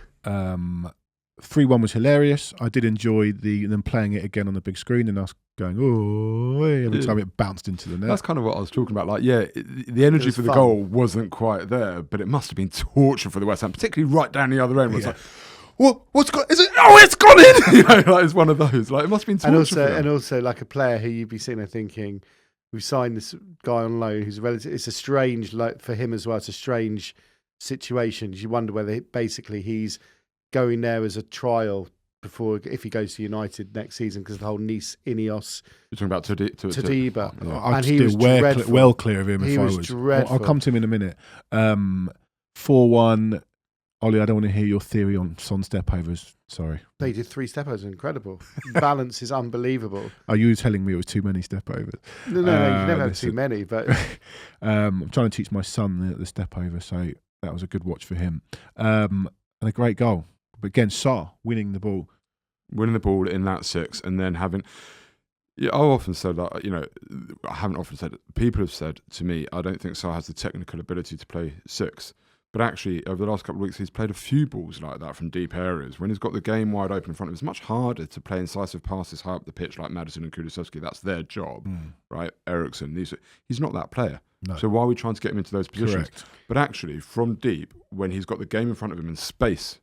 3-1 was hilarious. I did enjoy them playing it again on the big screen and us going, oh, every time it bounced into the net. That's kind of what I was talking about. The energy for the goal wasn't quite there, but it must have been torture for the West Ham, particularly right down the other end. Where it's what's gone? Is it? Oh, it's gone in! It's one of those. It must have been torture. And also, like a player who you'd be sitting there thinking, we've signed this guy on loan who's relative. It's a strange, for him as well. It's a strange situations, you wonder whether basically he's going there as a trial before if he goes to United next season because of the whole Nice Ineos. You're talking about Tadiba. I'd steer well clear of him if I was. Dreadful. I'll come to him in a minute. 4-1. Ollie, I don't want to hear your theory on Son stepovers. Sorry. They did 3 stepovers. Incredible. Balance is unbelievable. Are you telling me it was too many stepovers? No, you never have too many. But I'm trying to teach my son the stepover, so that was a good watch for him. And a great goal. But again, Sarr winning the ball. Winning the ball in that 6 and then having... Yeah, I've often said that, I haven't often said it. People have said to me, I don't think Sarr has the technical ability to play 6. But actually, over the last couple of weeks, he's played a few balls like that from deep areas. When he's got the game wide open in front of him, it's much harder to play incisive passes high up the pitch like Maddison and Kulusevski. That's their job, right? Ericsson, he's not that player. No. So why are we trying to get him into those positions? Correct. But actually, from deep, when he's got the game in front of him in space,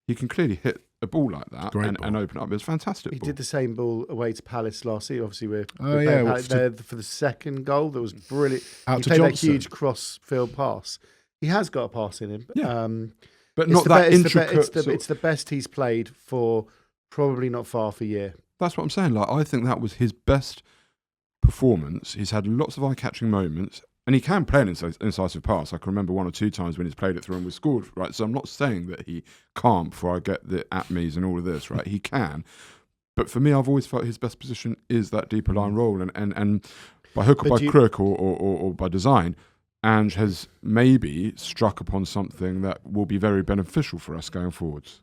he can clearly hit a ball like that and open up. It's fantastic. He did the same ball away to Palace last year. Obviously, we're there for the second goal. That was brilliant. Out he played that huge cross-field pass. He has got a pass in him. But not that intricate. It's the best he's played for probably not far off a year. That's what I'm saying. I think that was his best performance. He's had lots of eye-catching moments. And he can play an incisive pass. I can remember 1 or 2 times when he's played it through and we scored, right? So I'm not saying that he can't before I get the at-me's and all of this, right? He can. But for me, I've always felt his best position is that deeper line role. And by hook or by crook or by design, Ange has maybe struck upon something that will be very beneficial for us going forwards.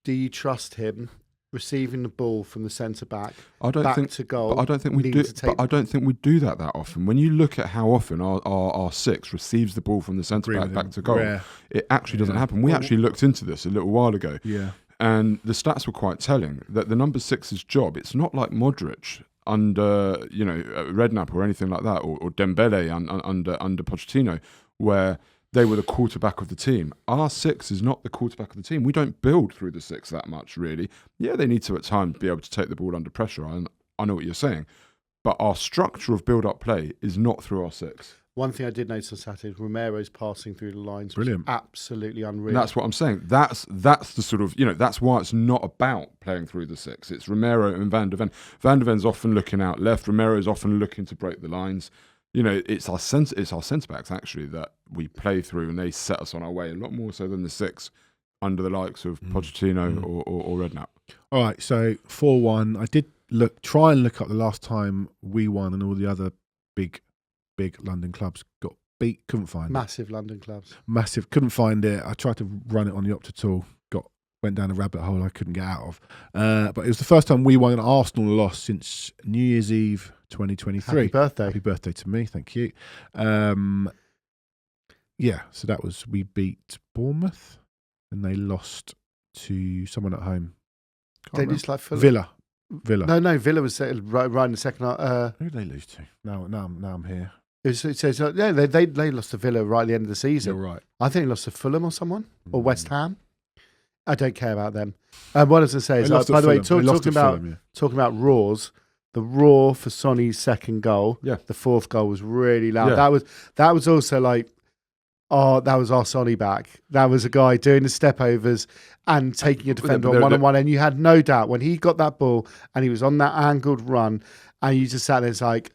Do you trust him receiving the ball from the centre back to goal? But I don't think we do. But I don't think we do that often. When you look at how often our 6 receives the ball from the centre back to goal, it actually doesn't happen. We actually looked into this a little while ago, and the stats were quite telling that the number 6's job. It's not like Modric under Redknapp or anything like that, or Dembele under Pochettino, where they were the quarterback of the team. Our 6 is not the quarterback of the team. We don't build through the 6 that much, really. Yeah, they need to at times be able to take the ball under pressure. I know what you're saying, but our structure of build-up play is not through our 6. One thing I did notice on Saturday, Romero's passing through the lines was absolutely unreal. And that's what I'm saying. That's the sort of, that's why it's not about playing through the 6. It's Romero and Van de Ven. Van de Ven's often looking out left. Romero's often looking to break the lines. It's our centre backs actually that we play through, and they set us on our way a lot more so than the 6 under the likes of Pochettino or Redknapp. All right, so 4-1. I did try and look up the last time we won, and all the other big London clubs got beat. Couldn't find Massive London clubs. Massive. Couldn't find it. I tried to run it on the Opta tool. Went down a rabbit hole I couldn't get out of. But it was the first time we won an Arsenal loss since New Year's Eve 2023. Happy birthday. Happy birthday to me. Thank you. So that was, we beat Bournemouth and they lost to someone at home. They just like Villa. Villa. No, Villa was right in the second half. Who did they lose to? Now I'm here. They lost to Villa right at the end of the season. You're right. I think they lost to Fulham or someone, or West Ham. I don't care about them. What I was going to say is, by the way, talking about roars, the roar for Sonny's second goal, the 4th goal was really loud. Yeah. That was also like, that was our Sonny back. That was a guy doing the step overs and taking a defender on one-on-one, and you had no doubt when he got that ball and he was on that angled run, and you just sat there, it's like,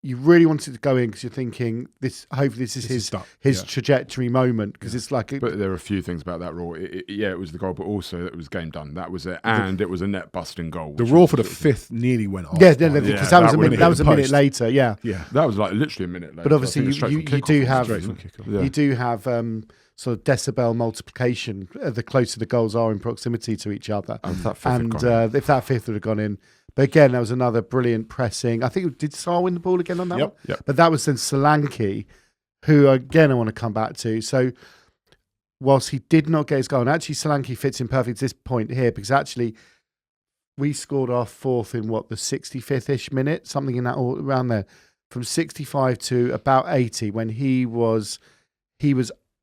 you really wanted to go in because you're thinking, hopefully this is his trajectory moment, because it's like... But there are a few things about that roar. It was the goal, but also it was game done. That was it. And it was a net-busting goal. The roar for the 5th nearly went off. Yeah, because that was a minute later, yeah. That was like literally a minute later. But obviously you do have sort of decibel multiplication the closer the goals are in proximity to each other. And if that 5th would have gone in... But again, that was another brilliant pressing. I think, did Sarr win the ball again on that one? Yep. But that was then Solanke, who again I want to come back to. So whilst he did not get his goal, and actually Solanke fits in perfect at this point here, because actually we scored our 4th in the 65th-ish minute, something in that around there, from 65 to about 80, when he was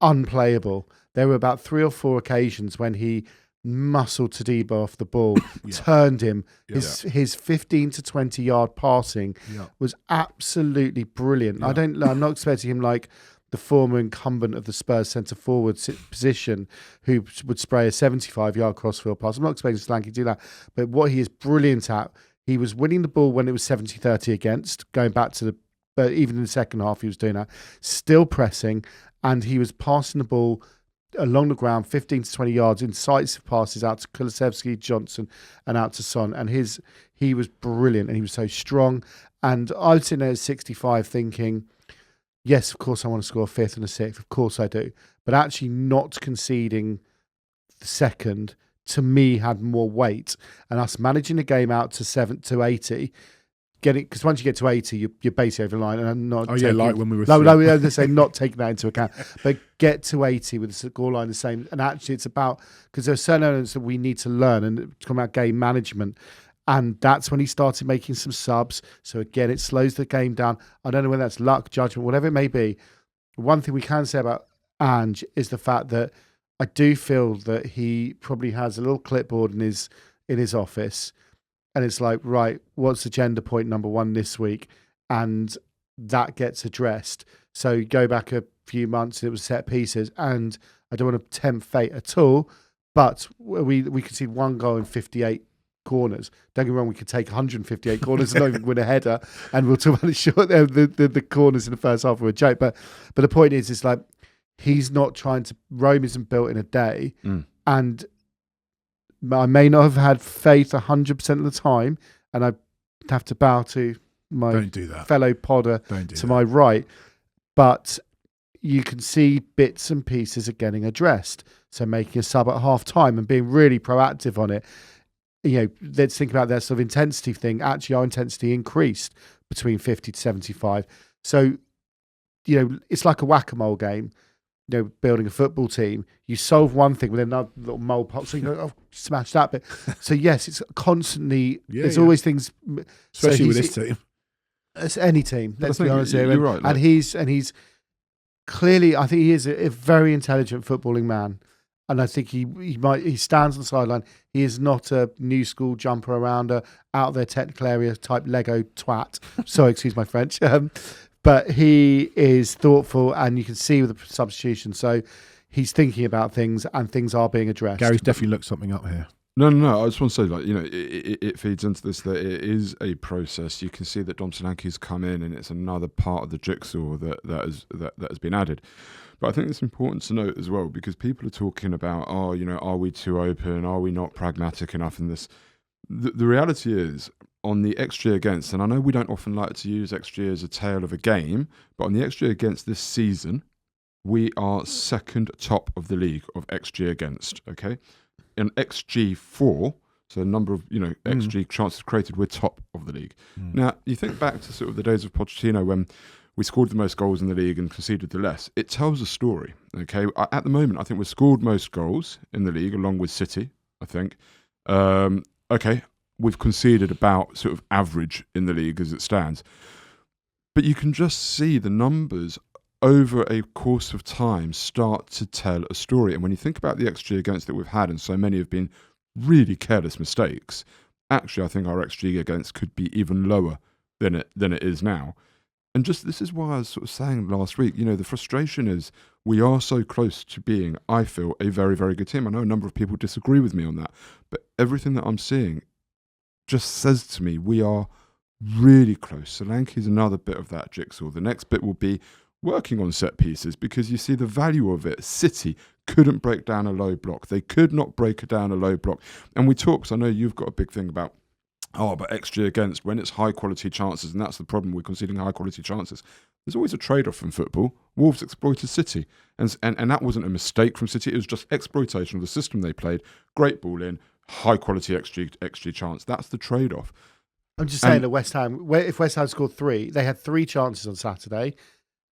unplayable. There were about 3 or 4 occasions when he muscled Tadiba off the ball, turned him. His 15 to 20 yard passing was absolutely brilliant. I'm not expecting him like the former incumbent of the Spurs centre forward position, who would spray a 75-yard crossfield pass. I'm not expecting Solanke to do that, but what he is brilliant at, he was winning the ball when it was 70-30 against, going back to but even in the second half he was doing that, still pressing, and he was passing the ball along the ground 15 to 20 yards, incisive passes out to Kulusevski, Johnson, and out to Son, and he was brilliant, and he was so strong. And I was sitting there at 65 thinking, yes, of course I want to score a fifth and a sixth, of course I do, but actually not conceding the second to me had more weight, and us managing the game out to 80, because once you get to 80, you're basically over the line. And I'm not. Like when we were. No, I was say not taking that into account, but get to 80 with the scoreline the same. And actually, it's about, because there are certain elements that we need to learn, and it's talking about game management. And that's when he started making some subs. So again, it slows the game down. I don't know whether that's luck, judgment, whatever it may be. One thing we can say about Ange is the fact that I do feel that he probably has a little clipboard in his office. And it's like, right, what's agenda point number 1 this week? And that gets addressed. So you go back a few months, it was set pieces. And I don't want to tempt fate at all, but we could see 1 goal in 58 corners. Don't get me wrong, we could take 158 corners and not even win a header. And we'll talk about it short. The corners in the first half were a joke. But the point is, it's like, he's not trying to, Rome isn't built in a day. And I may not have had faith 100% of the time, and I have to bow to my fellow podder to my right, but you can see bits and pieces are getting addressed. So making a sub at half time and being really proactive on it. Let's think about that sort of intensity thing. Actually, our intensity increased between 50 to 75. So, it's like a whack-a-mole game. Building a football team, you solve one thing with another little mole pop, so you go, oh, smash that bit. So yes, it's constantly. There's always things, especially with this team. It's any team. Let's be honest here. You're right. And he's clearly, I think he is a very intelligent footballing man, and I think he stands on the sideline. He is not a new school jumper arounder, out there technical area type Lego twat. Sorry, excuse my French. But he is thoughtful, and you can see with the substitution. So he's thinking about things, and things are being addressed. Gary's definitely looked something up here. No. I just want to say, it feeds into this that it is a process. You can see that Dom Solanke's come in, and it's another part of the jigsaw that has been added. But I think it's important to note as well, because people are talking about, are we too open? Are we not pragmatic enough in this? The reality is, on the XG against, and I know we don't often like to use XG as a tail of a game, but on the XG against this season, we are second top of the league of XG against, okay? In XG4, so the number of, XG chances created, we're top of the league. Now, you think back to sort of the days of Pochettino when we scored the most goals in the league and conceded the less. It tells a story, okay? At the moment, I think we've scored most goals in the league, along with City, I think. Okay, we've conceded about sort of average in the league as it stands. But you can just see the numbers over a course of time start to tell a story. And when you think about the XG against that we've had, and so many have been really careless mistakes, actually I think our XG against could be even lower than it is now. And just this is why I was sort of saying last week, the frustration is we are so close to being, I feel, a very, very good team. I know a number of people disagree with me on that, but everything that I'm seeing just says to me we are really close. Solanke is another bit of that jigsaw. The next bit will be working on set pieces, because you see the value of it. City couldn't break down a low block. They could not break down a low block. And we talk, because I know you've got a big thing about, but XG against, when it's high quality chances, and that's the problem, we're conceding high quality chances. There's always a trade-off in football. Wolves exploited City, and that wasn't a mistake from City. It was just exploitation of the system they played. Great ball in, high quality XG chance. That's the trade-off. I'm just saying that West Ham, if West Ham scored 3, they had 3 chances on Saturday,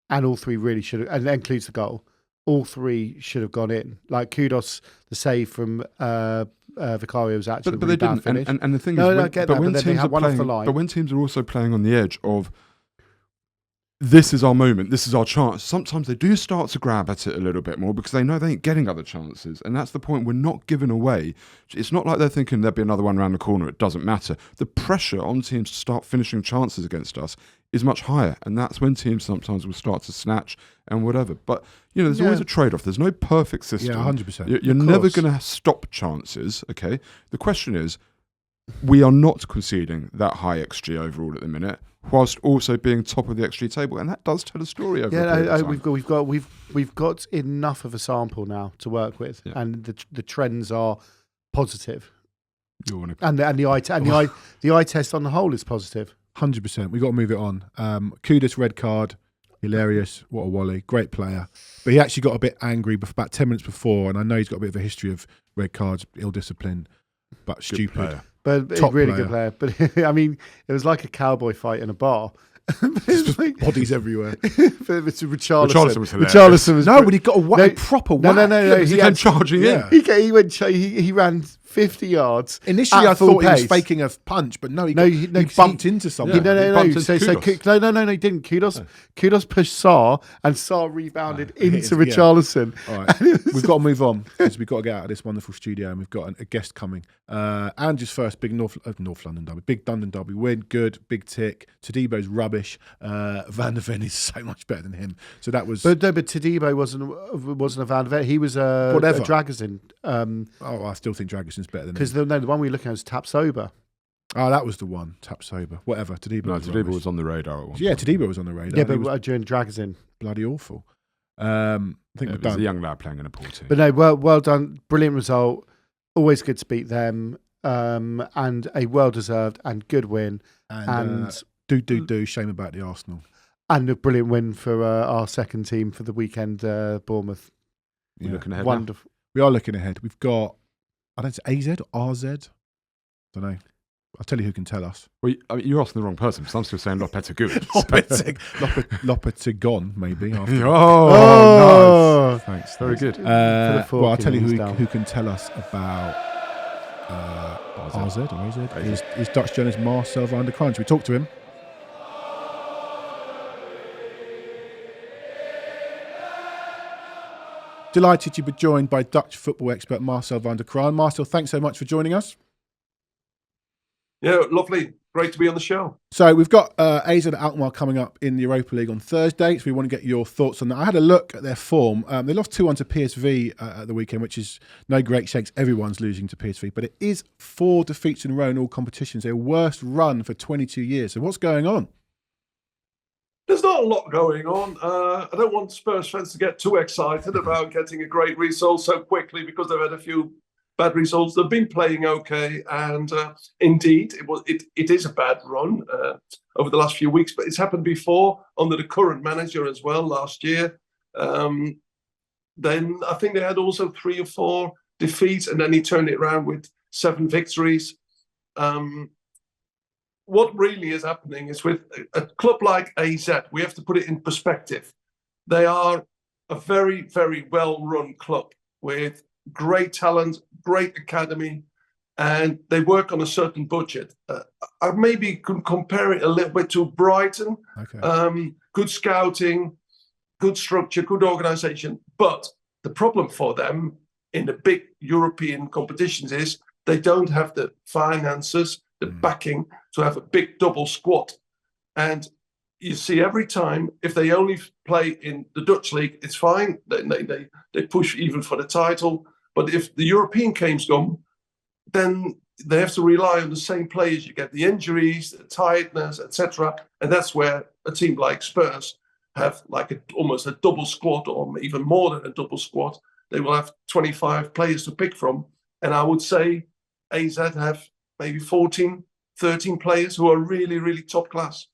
and all 3 really should have, and that includes the goal. All 3 should have gone in. Like, kudos, the save from Vicario was actually but really they bad didn't. finish. And the thing no, is, I get that, but then they had one off the line. But when teams are also playing on the edge of this is our moment, this is our chance. Sometimes they do start to grab at it a little bit more because they know they ain't getting other chances. And that's the point. We're not giving away. It's not like they're thinking there'll be another one around the corner. It doesn't matter. The pressure on teams to start finishing chances against us is much higher. And that's when teams sometimes will start to snatch and whatever. But, there's always a trade-off. There's no perfect system. Yeah, 100%. You're never going to stop chances, okay? The question is, we are not conceding that high XG overall at the minute, whilst also being top of the XG table, and that does tell a story over a period of time. We've got enough of a sample now to work with, and the trends are positive. And the eye test on the whole is positive. 100%. We've got to move it on. Kudos red card, hilarious. What a wally, great player. But he actually got a bit angry about 10 minutes before, and I know he's got a bit of a history of red cards, ill discipline, but stupid. Player. But Top really player. good player. But I mean, it was like a cowboy fight in a bar. It's like, bodies everywhere. It's Richarlison was hilarious. Richarlison was but he got a proper whack. No. He came charging in. He ran 50 yards. Initially, I thought he was pace. faking a punch, but no, he No, bumped into someone. No, He he didn't. Kudos pushed Saar, and Saar rebounded into Richarlison. All right, we've got to move on because we've got to get out of this wonderful studio, and we've got a guest coming. Andrew's first big North London derby, big London derby win, good, big tick. Tadebo's rubbish. Van der Ven is so much better than him. So that was. But Tadebo wasn't a Van der Ven. He was a Dragusin. I still think Dragusin's better than him. Because the one we were looking at was Tap Sober. Oh, that was the one. Tap Sober. Whatever. Tadebo was on the radar at one Yeah, point. Tadebo was on the radar. Yeah, but during Dragusin. Bloody awful. I think we're There's done. a young lad playing in a poor team. But no, well done. Brilliant result. Always good to beat them. And a well-deserved and good win. And do. Shame about the Arsenal. And a brilliant win for our second team for the weekend, Bournemouth. We're looking ahead. Wonderful. We are looking ahead. We've got, I don't know, AZ or RZ? Don't know. I'll tell you who can tell us. Well, you're asking the wrong person because I'm still saying Lopetegui. Lopetegui, maybe. After. Oh, nice. Thanks. Very good. Well, I'll tell you who can tell us about RZ or AZ. Is Dutch journalist Marcel van der Kraan. Should we talk to him? Delighted to be joined by Dutch football expert Marcel van der Kraan. Marcel, thanks so much for joining us. Yeah, lovely. Great to be on the show. So we've got AZ Alkmaar coming up in the Europa League on Thursday, so we want to get your thoughts on that. I had a look at their form. They lost 2-1 to PSV at the weekend, which is no great shakes. Everyone's losing to PSV, but it is 4 defeats in a row in all competitions. Their worst run for 22 years. So what's going on? There's not a lot going on. I don't want Spurs fans to get too excited about getting a great result so quickly because they've had a few bad results. They've been playing okay, and indeed, it is a bad run over the last few weeks. But it's happened before under the current manager as well last year. Then I think they had also 3 or 4 defeats, and then he turned it around with 7 victories. What really is happening is with a club like AZ, we have to put it in perspective. They are a very, very well-run club with great talent, great academy, and they work on a certain budget. I maybe could compare it a little bit to Brighton. Okay. Good scouting, good structure, good organisation. But the problem for them in the big European competitions is they don't have the finances, the backing to have a big double squad. And you see every time, if they only play in the Dutch league, it's fine. They push even for the title. But if the European games come, then they have to rely on the same players. You get the injuries, the tiredness, etc. And that's where a team like Spurs have like almost a double squad, or even more than a double squad. They will have 25 players to pick from. And I would say AZ have maybe 14, 13 players who are really, really top class.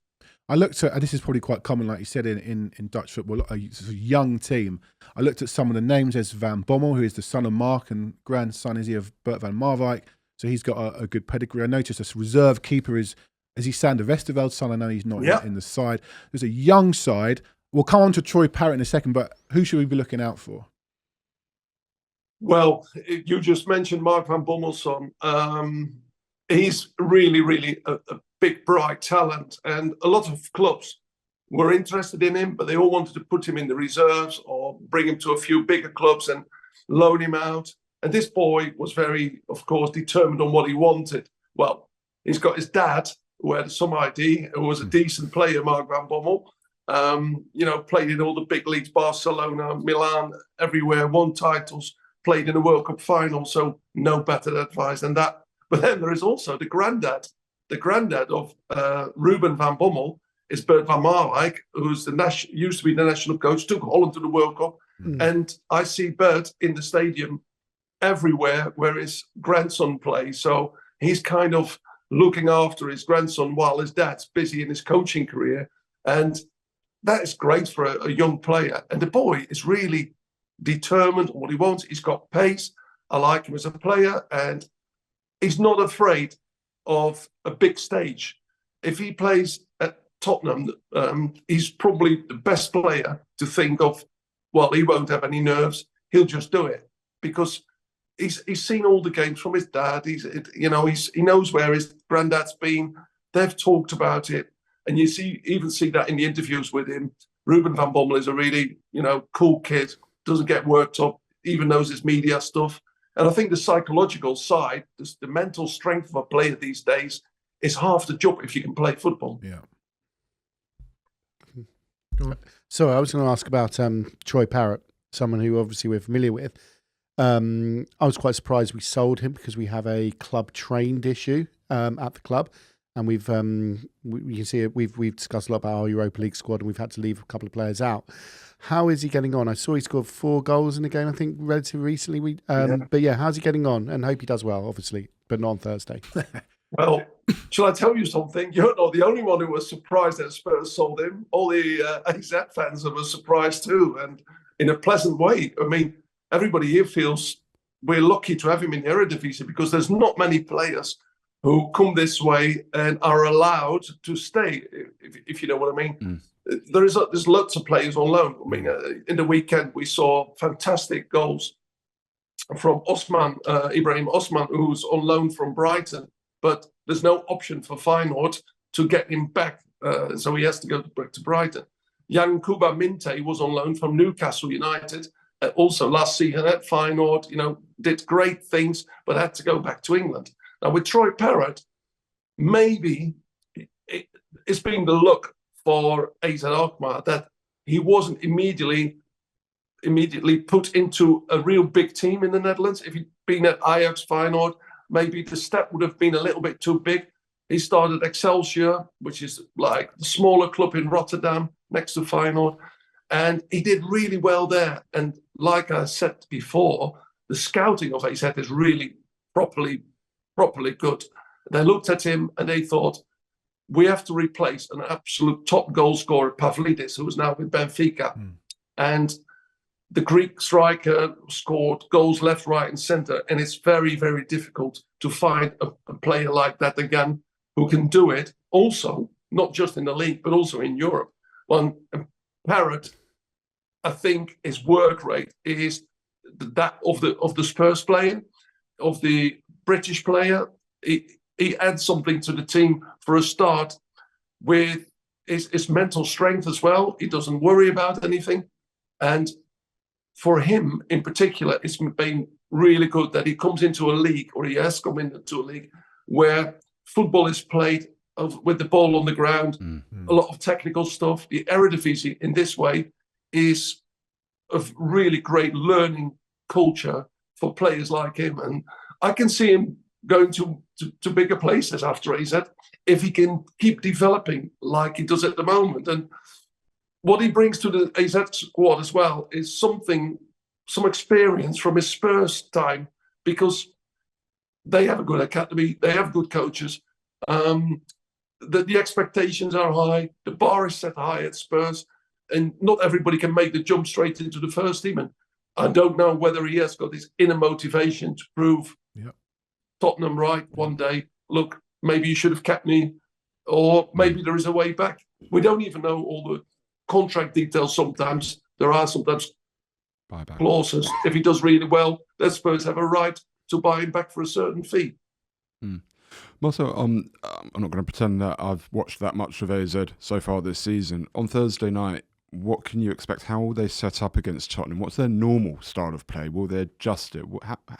I looked at, and this is probably quite common, like you said, in Dutch football, a young team. I looked at some of the names. There's Van Bommel, who is the son of Mark and grandson, is he, of Bert van Marwijk. So he's got a good pedigree. I noticed a reserve keeper is he Sander Westerveld's son? I know he's not in the side. There's a young side. We'll come on to Troy Parrott in a second, but who should we be looking out for? Well, you just mentioned Mark van Bommel's son. He's really, really a big, bright talent. And a lot of clubs were interested in him, but they all wanted to put him in the reserves or bring him to a few bigger clubs and loan him out. And this boy was very, of course, determined on what he wanted. Well, he's got his dad, who had some ID, who was a decent player, Mark van Bommel. Played in all the big leagues, Barcelona, Milan, everywhere, won titles, played in a World Cup final, so no better advice than that. But then there is also the granddad of Ruben van Bommel, is Bert van Marwijk, who's used to be the national coach, took Holland to the World Cup. And I see Bert in the stadium everywhere where his grandson plays. So he's kind of looking after his grandson while his dad's busy in his coaching career. And that is great for a young player. And the boy is really determined on what he wants. He's got pace. I like him as a player. And he's not afraid of a big stage. If he plays at Tottenham, he's probably the best player to think of. Well, he won't have any nerves. He'll just do it because he's seen all the games from his dad. He knows where his granddad's been. They've talked about it, and you even see that in the interviews with him. Ruben van Bommel is a really cool kid. Doesn't get worked up. Even knows his media stuff. And I think the psychological side, the mental strength of a player these days, is half the job if you can play football. Yeah. So I was going to ask about Troy Parrott, someone who obviously we're familiar with. I was quite surprised we sold him because we have a club trained issue at the club, and we can see it. We've discussed a lot about our Europa League squad, and we've had to leave a couple of players out. How is he getting on? I saw he scored 4 goals in a game, I think, relatively recently. But yeah, how's he getting on? And hope he does well, obviously, but not on Thursday. Well, shall I tell you something? You're not the only one who was surprised that Spurs sold him. All the AZ fans were surprised too, and in a pleasant way. I mean, everybody here feels we're lucky to have him in the Eredivisie because there's not many players who come this way and are allowed to stay, if you know what I mean. There's lots of players on loan. I mean, in the weekend we saw fantastic goals from Ibrahim Osman, who's on loan from Brighton. But there's no option for Feyenoord to get him back, so he has to go to Brighton. Yankuba Minte was on loan from Newcastle United, also last season at Feyenoord, did great things, but had to go back to England. Now with Troy Parrott, maybe it's been the luck for AZ Alkmaar that he wasn't immediately put into a real big team in the Netherlands. If he'd been at Ajax, Feyenoord, maybe the step would have been a little bit too big. He started Excelsior, which is like the smaller club in Rotterdam next to Feyenoord. And he did really well there. And like I said before, the scouting of AZ is really properly good. They looked at him and they thought, we have to replace an absolute top goal scorer, Pavlidis, who is now with Benfica. And the Greek striker scored goals left, right, and centre, and it's very, very difficult to find a player like that again who can do it. Also, not just in the league, but also in Europe. Well, Parrott, I think his work rate is that of the Spurs player, of the British player. He adds something to the team for a start with his mental strength as well. He doesn't worry about anything, and for him in particular, it's been really good that he comes into a league, or he has come into a league, where football is played with the ball on the ground, a lot of technical stuff. The Eredivisie in this way is a really great learning culture for players like him. And I can see him going to bigger places after AZ if he can keep developing like he does at the moment. And what he brings to the AZ squad as well is some experience from his Spurs time, because they have a good academy, they have good coaches. The expectations are high, the bar is set high at Spurs, and not everybody can make the jump straight into the first team. And I don't know whether he has got this inner motivation to prove Tottenham right one day. Look, maybe you should have kept me, or maybe there is a way back. We don't even know all the contract details sometimes. There are sometimes buyback clauses. If he does really well, then Spurs have a right to buy him back for a certain fee. Marcel, I'm not going to pretend that I've watched that much of AZ so far this season. On Thursday night, what can you expect? How will they set up against Tottenham? What's their normal style of play? Will they adjust it?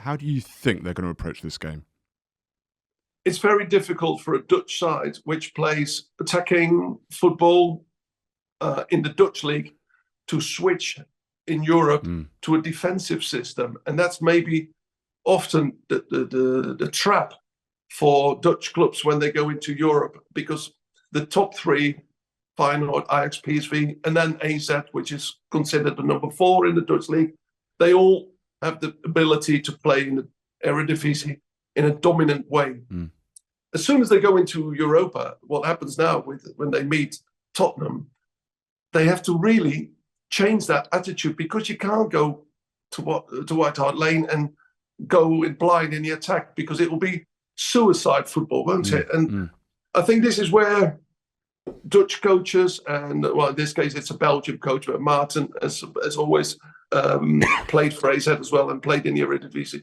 How do you think they're going to approach this game? It's very difficult for a Dutch side which plays attacking football in the Dutch league to switch in Europe to a defensive system. And that's maybe often the trap for Dutch clubs when they go into Europe, because the top three, Feyenoord, Ajax, PSV, and then AZ, which is considered the number 4 in the Dutch league, they all have the ability to play in the Eredivisie in a dominant way. As soon as they go into Europa, what happens now when they meet Tottenham, they have to really change that attitude, because you can't go to White Hart Lane and go in blind in the attack, because it will be suicide football, won't it? And I think this is where Dutch coaches, and well, in this case it's a Belgian coach, but Martin has always played for AZ as well and played in the Eredivisie.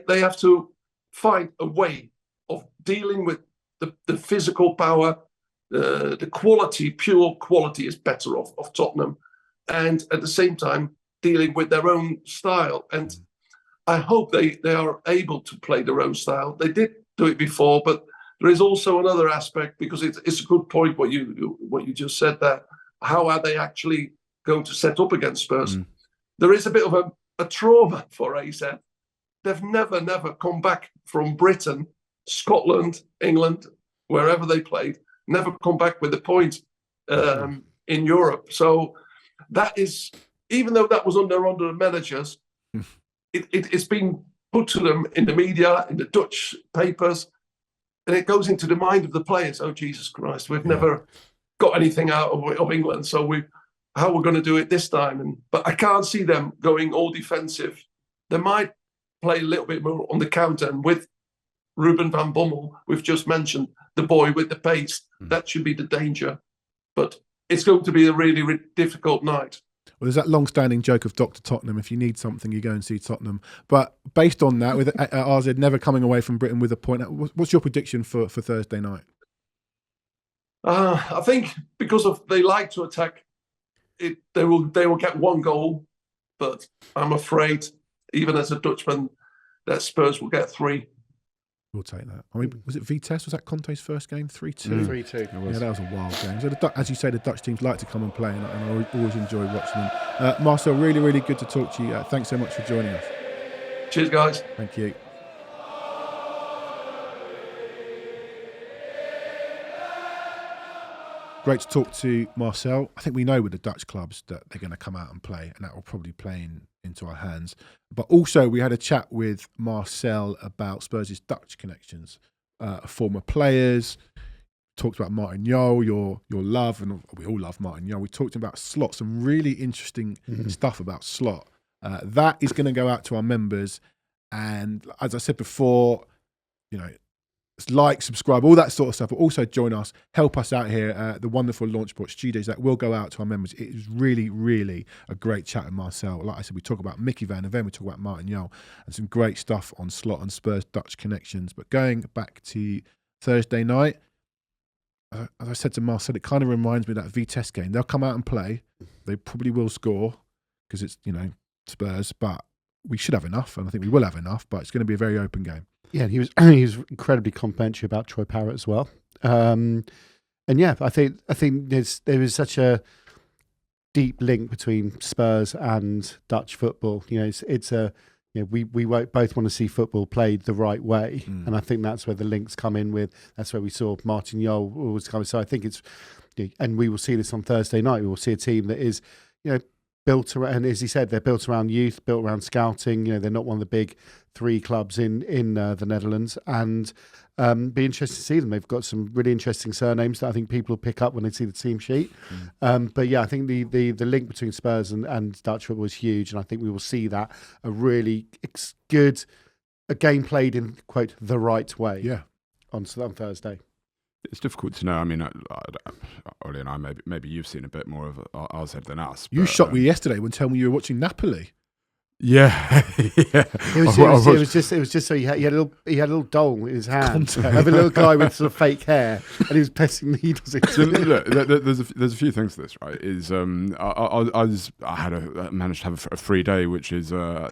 They have to find a way of dealing with the physical power, the quality, pure quality is better of Tottenham, and at the same time dealing with their own style. And I hope they are able to play their own style. They did do it before, but there is also another aspect, because it's a good point what you just said there. How are they actually going to set up against Spurs? There is a bit of a trauma for AZ. They've never come back from Britain, Scotland, England, wherever they played, never come back with a point in Europe. So that is, even though that was under the managers, it's been put to them in the media, in the Dutch papers, and it goes into the mind of the players. Oh, Jesus Christ, we've never got anything out of England, so how we're going to do it this time? But I can't see them going all defensive. They might play a little bit more on the counter, and with Ruben van Bommel, we've just mentioned, the boy with the pace, that should be the danger. But it's going to be a really, really difficult night. Well, there's that long-standing joke of Dr. Tottenham. If you need something, you go and see Tottenham. But based on that, with RZ never coming away from Britain with a point, what's your prediction for Thursday night? I think because they like to attack, they will get one goal. But I'm afraid, even as a Dutchman, that Spurs will get 3. We'll take that. I mean, was it Vitesse? Was that Conte's first game? 3-2? 3-2. Yeah, that was a wild game. So, as you say, the Dutch teams like to come and play, and I always enjoy watching them. Marcel, really, really good to talk to you. Thanks so much for joining us. Cheers, guys. Thank you. Great to talk to Marcel. I think we know with the Dutch clubs that they're going to come out and play, and that will probably play into our hands. But also, we had a chat with Marcel about Spurs' Dutch connections, former players. Talked about Martin Jol, your love, and we all love Martin Jol. We talked about Slot, some really interesting stuff about Slot. That is going to go out to our members, and as I said before, like, subscribe, all that sort of stuff, but also join us, help us out here at the wonderful Launchport Studios. That will go out to our members. It is really, really a great chat with Marcel. Like I said, we talk about Mickey Van der Ven, we talk about Martin Jol, and some great stuff on Slot and Spurs Dutch connections. But going back to Thursday night, as I said to Marcel, it kind of reminds me of that Vitesse game. They'll come out and play. They probably will score because it's, Spurs, but we should have enough, and I think we will have enough, but it's going to be a very open game. Yeah, and he was incredibly complimentary about Troy Parrott as well. And yeah, I think there is such a deep link between Spurs and Dutch football. We both want to see football played the right way, and I think that's where the links come in with. That's where we saw Martin Jol was coming. So I think it's, and we will see this on Thursday night. We will see a team that is, built around, and as he said, they're built around youth, built around scouting. They're not one of the big 3 clubs in the Netherlands, and be interested to see them. They've got some really interesting surnames that I think people will pick up when they see the team sheet. But yeah, I think the link between Spurs and Dutch football was huge, and I think we will see that a really good game played in, quote, the right way. Yeah, on Thursday. It's difficult to know. I mean, Olly and I, maybe you've seen a bit more of AZ than us. You shocked me yesterday when telling me you were watching Napoli. Yeah, yeah. It was just so he had a little doll in his hand, a little guy with sort of fake hair, and he was pressing needles into So, it. look, there's a few things to this, right? Is I managed to have a free day, which is my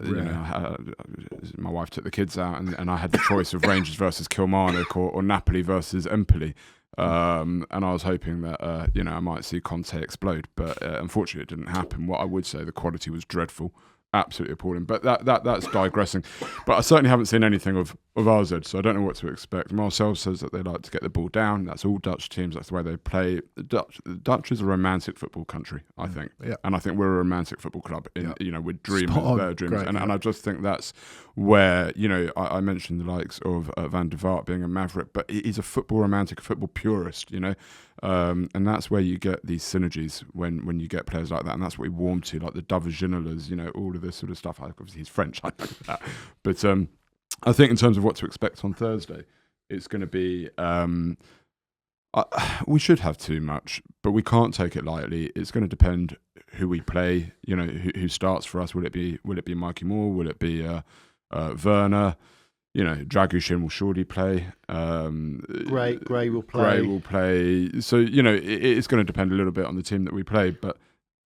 wife took the kids out, and I had the choice of Rangers versus Kilmarnock or Napoli versus Empoli. And I was hoping that I might see Conte explode, but unfortunately it didn't happen. What I would say, the quality was dreadful. Absolutely appalling, but that's digressing. But I certainly haven't seen anything of AZ, so I don't know what to expect. Marcel says that they like to get the ball down. That's all Dutch teams. That's the way they play. The Dutch is a romantic football country, I think, and I think we're a romantic football club. We're dreamers, they're dreamers, and I just think that's where I mentioned the likes of Van der Vaart being a maverick, but he's a football romantic, a football purist, and that's where you get these synergies when you get players like that, and that's what we warm to, like the Daviginolas, all of this sort of stuff. Obviously, he's French, I know that, but I think in terms of what to expect on Thursday, it's going to be. We should have too much, but we can't take it lightly. It's going to depend who we play. Who starts for us? Will it be Mikey Moore? Will it be Werner? Dragushin will surely play. Gray will play. Gray will play. So it's going to depend a little bit on the team that we play, but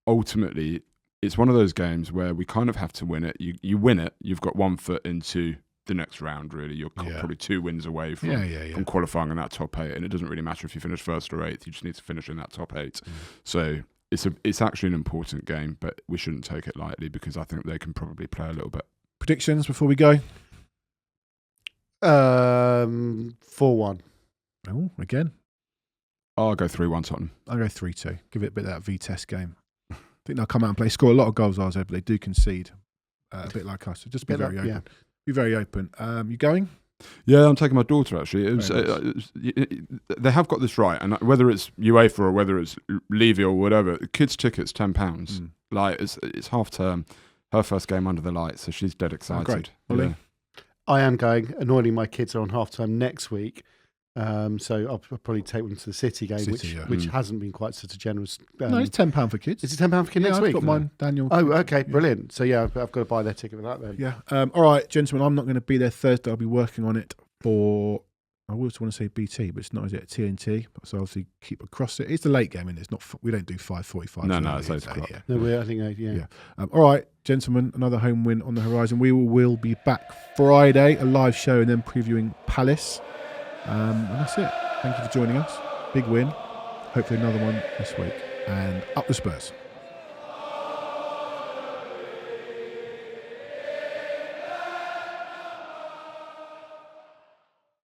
ultimately, it's one of those games where we kind of have to win it. You win it, you've got 1 foot into the next round, really. You're probably 2 wins away from qualifying in that top 8, and it doesn't really matter if you finish 1st or 8th. You just need to finish in that top 8. So it's actually an important game, but we shouldn't take it lightly because I think they can probably play a little bit. Predictions before we go? 4-1. Oh, again? I'll go 3-1 Tottenham. I'll go 3-2. Give it a bit of that Vitesse game. I think they'll come out and play. Score a lot of goals, AZ, but they do concede a bit like us. So just be very open. Yeah. Be very open. You going? Yeah, I'm taking my daughter, actually. They have got this right, and whether it's UEFA or whether it's Levy or whatever, kids' tickets, £10. Like, it's half term, her first game under the lights, so she's dead excited. Oh, great. Olly? Yeah. I am going. Annoyingly, my kids are on half time next week. So I'll probably take them to the City game, which hasn't been quite such a generous. No, it's £10 for kids. Is it £10 for kids next I've week? Got mine, Daniel. Oh, okay, brilliant. So I've got to buy their ticket for that then. Yeah. All right, gentlemen. I'm not going to be there Thursday. I'll be working on it for. I always want to say BT, but it's not. Is it TNT? So obviously keep across it. It's the late game, and it's not. We don't do 5:45. No, it's 8 o'clock. Yeah. No, I think yeah. All right, gentlemen. Another home win on the horizon. We will be back Friday, a live show, and then previewing Palace. And that's it. Thank you for joining us. Big win. Hopefully another one this week. And up the Spurs.